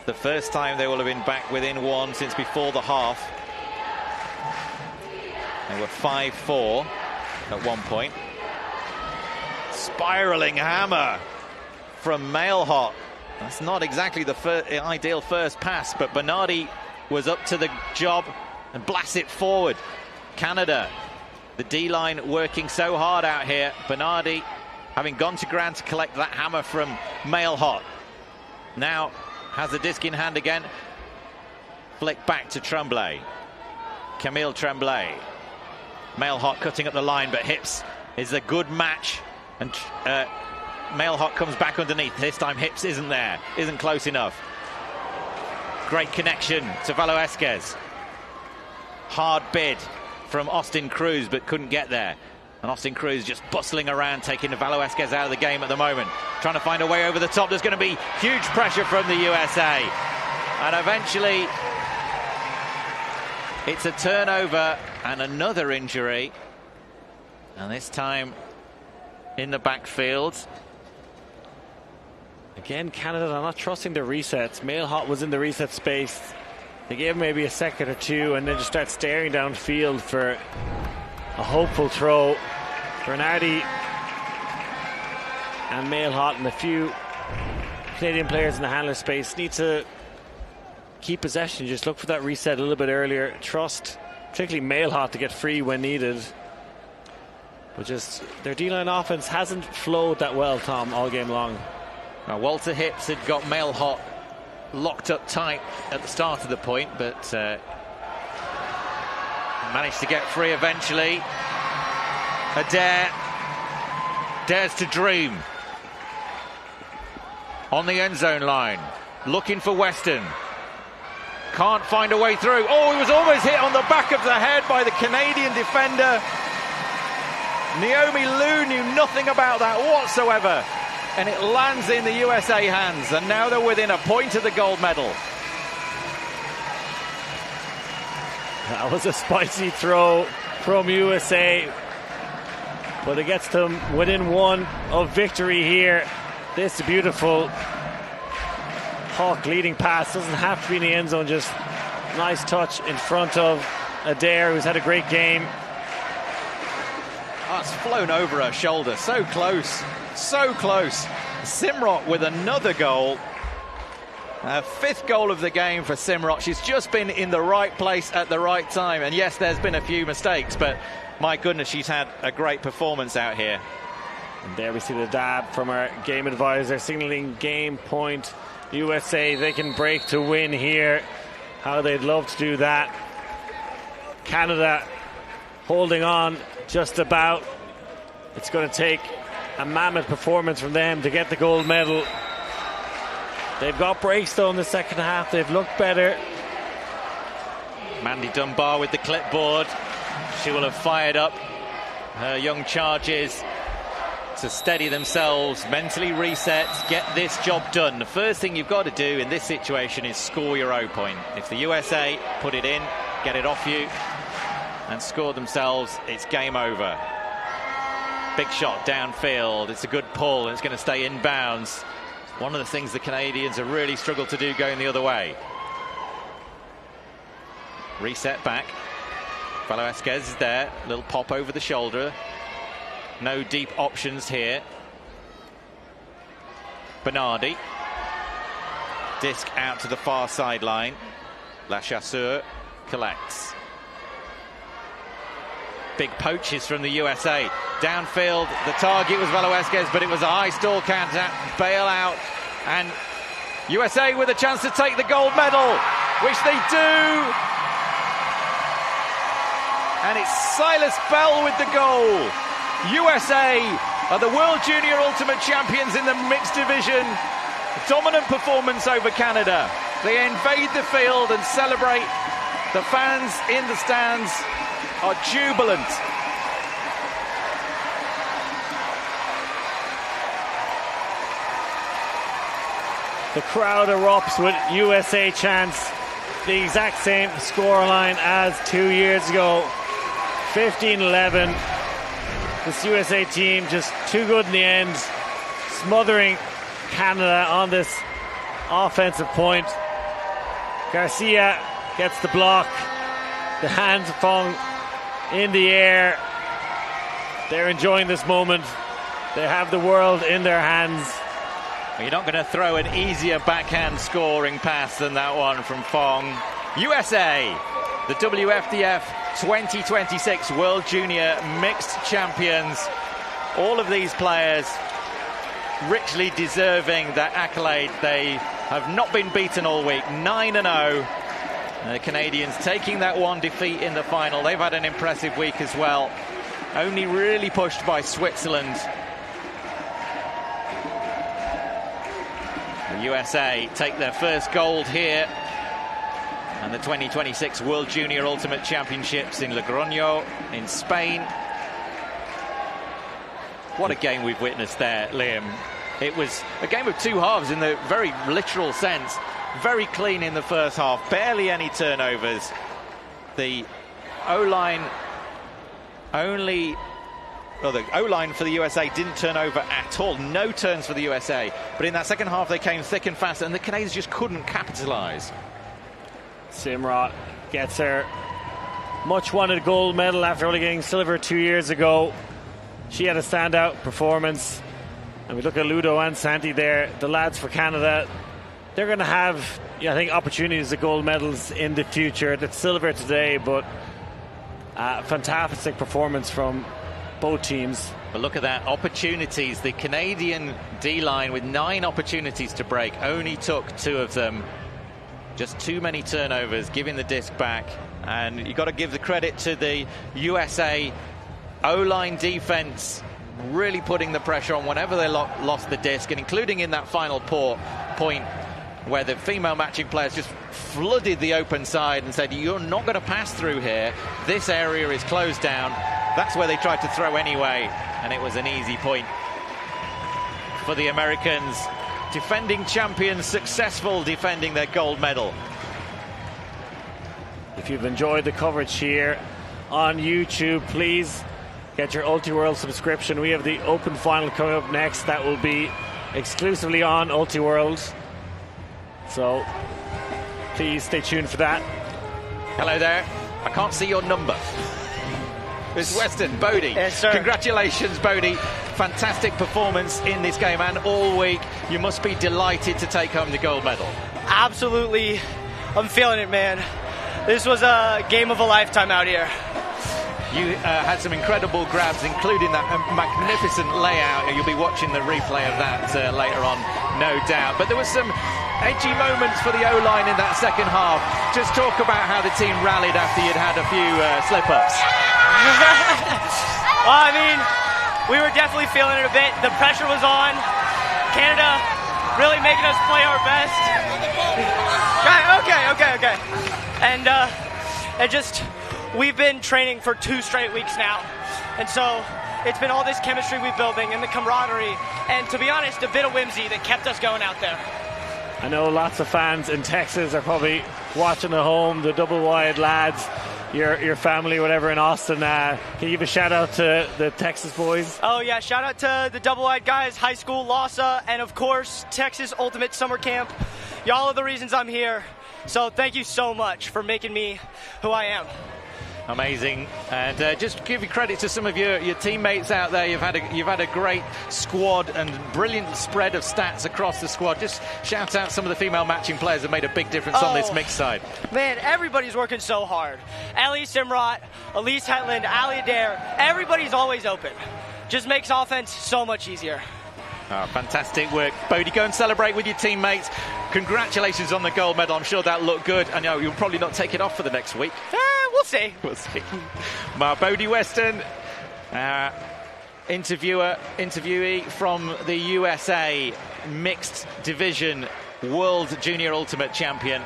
The first time they will have been back within one since before the half. They were 5-4 at one point. Spiraling hammer from Mailhot. That's not exactly the ideal first pass, but Bernardi was up to the job and blasts it forward. Canada, the D-line working so hard out here. Bernardi having gone to ground to collect that hammer from Mailhot. Now has the disc in hand again. Flick back to Tremblay. Camille Tremblay. Mailhot cutting up the line, but Hips is a good match. And Mailhot comes back underneath. This time Hips isn't there, isn't close enough. Great connection to Velasquez. Hard bid from Austin Cruz, but couldn't get there. And Austin Cruz just bustling around, taking Velasquez out of the game at the moment. Trying to find a way over the top. There's going to be huge pressure from the USA. And eventually, it's a turnover and another injury. And this time in the backfield. Again, Canada are not trusting their resets. Mailhot was in the reset space. They gave him maybe a second or two and then just start staring downfield for a hopeful throw. Bernardi and Mailhot and a few Canadian players in the handler space need to keep possession. Just look for that reset a little bit earlier. Trust, particularly Mailhot, to get free when needed. But just their D-line offense hasn't flowed that well, Tom, all game long. Now, Walter Hips had got Mailhot locked up tight at the start of the point, but managed to get free eventually. Adair dares to dream on the end zone line, looking for Weston. Can't find a way through. Oh, he was almost hit on the back of the head by the Canadian defender. Naomi Liu knew nothing about that whatsoever. And it lands in the USA hands. And now they're within a point of the gold medal. That was a spicy throw from USA. But it gets them within one of victory here. This beautiful Hawk leading pass. Doesn't have to be in the end zone, just nice touch in front of Adair, who's had a great game. Oh, it's flown over her shoulder. So close. So close. Simrot with another goal. Fifth goal of the game for Simrot. She's just been in the right place at the right time. And yes, there's been a few mistakes, but my goodness, she's had a great performance out here. And there we see the dab from our game advisor signaling game point. USA, they can break to win here. How they'd love to do that. Canada holding on just about. It's going to take a mammoth performance from them to get the gold medal. They've got breaks though in the second half. They've looked better. Mandy Dunbar with the clipboard. She will have fired up her young charges to steady themselves, mentally reset, get this job done. The first thing you've got to do in this situation is score your O point. If the USA put it in, get it off you, and score themselves, it's game over. Big shot downfield. It's a good pull, and it's going to stay inbounds. One of the things the Canadians have really struggled to do going the other way. Reset back. Velasquez is there. Little pop over the shoulder. No deep options here. Bernardi. Disc out to the far sideline. La Chasseur collects. Big poaches from the USA. Downfield, the target was Velasquez, but it was a high stall counter. Bail out. And USA with a chance to take the gold medal, which they do. And it's Silas Bell with the goal. USA are the World Junior Ultimate Champions in the mixed division. Dominant performance over Canada. They invade the field and celebrate. The fans in the stands are jubilant. The crowd erupts with USA chants. The exact same scoreline as 2 years ago. 15-11. This USA team just too good in the end, smothering Canada on this offensive point. Garcia gets the block. The hands flung in the air. They're enjoying this moment. They have the world in their hands. You're not going to throw an easier backhand scoring pass than that one from Fong. USA, the WFDF 2026 World Junior Mixed Champions. All of these players richly deserving that accolade. They have not been beaten all week. 9-0. The Canadians taking that one defeat in the final. They've had an impressive week as well. Only really pushed by Switzerland. The USA take their first gold here. And the 2026 World Junior Ultimate Championships in Logroño in Spain. What a game we've witnessed there, Liam. It was a game of two halves in the very literal sense. Very clean in the first half, barely any turnovers. The O-line the O-line for the USA didn't turn over at all. No turns for the USA. But in that second half, they came thick and fast, and the Canadians just couldn't capitalise. Simrot gets her much wanted gold medal after only getting silver 2 years ago. She had a standout performance. And we look at Ludo and Santi there, the lads for Canada. They're going to have, I think, opportunities at gold medals in the future. That's silver today, but fantastic performance from both teams. But look at that, opportunities. The Canadian D-line with 9 opportunities to break only took 2 of them. Just too many turnovers, giving the disc back. And you've got to give the credit to the USA O-line defense, really putting the pressure on whenever they lost the disc, and including in that final point where the female matching players just flooded the open side and said, you're not going to pass through here. This area is closed down. That's where they tried to throw anyway, and it was an easy point for the Americans. Defending champions, successful defending their gold medal. If you've enjoyed the coverage here on YouTube, please get your Ultiworld subscription. We have the Open Final coming up next. That will be exclusively on Ultiworld. So please stay tuned for that. Hello there. I can't see your number. It's Weston, Bodie. Yes, sir. Congratulations, Bodie. Fantastic performance in this game and all week. You must be delighted to take home the gold medal. Absolutely. I'm feeling it, man. This was a game of a lifetime out here. You had some incredible grabs, including that magnificent layout. You'll be watching the replay of that later on, no doubt. But there was some edgy moments for the O-line in that second half. Just talk about how the team rallied after you'd had a few slip-ups. Well, I mean, we were definitely feeling it a bit. The pressure was on. Canada really making us play our best. Okay. And we've been training for 2 straight weeks now. And so it's been all this chemistry we're building and the camaraderie. And to be honest, a bit of whimsy that kept us going out there. I know lots of fans in Texas are probably watching at home, the double wide lads, your family, whatever, in Austin. Can you give a shout out to the Texas boys? Oh yeah, shout out to the double wide guys, high school, LASA, and of course, Texas Ultimate Summer Camp. Y'all are the reasons I'm here. So thank you so much for making me who I am. Amazing. And just give you credit to some of your teammates out there. You've had a great squad and brilliant spread of stats across the squad. Just shout out some of the female matching players that made a big difference on this mixed side. Man, everybody's working so hard. Ellie Simrot, Elise Hetland, Ali Adair, everybody's always open. Just makes offense so much easier. Oh, fantastic work. Bodie, go and celebrate with your teammates. Congratulations on the gold medal. I'm sure that looked good. I know you'll probably not take it off for the next week. We'll see. We'll see. Bodie Weston, interviewee from the USA, mixed division world junior ultimate champion.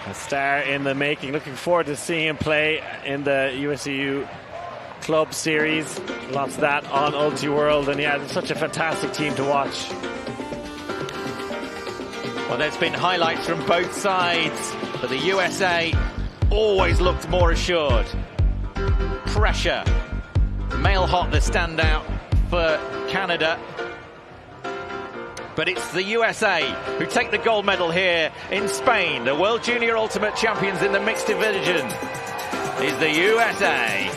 A star in the making. Looking forward to seeing him play in the USCU Club Series. Lots of that on Ultiworld. And yeah, it's such a fantastic team to watch. Well, there's been highlights from both sides, but the USA always looked more assured. Pressure. Male hot, the standout for Canada. But it's the USA who take the gold medal here in Spain. The World Junior Ultimate Champions in the mixed division is the USA.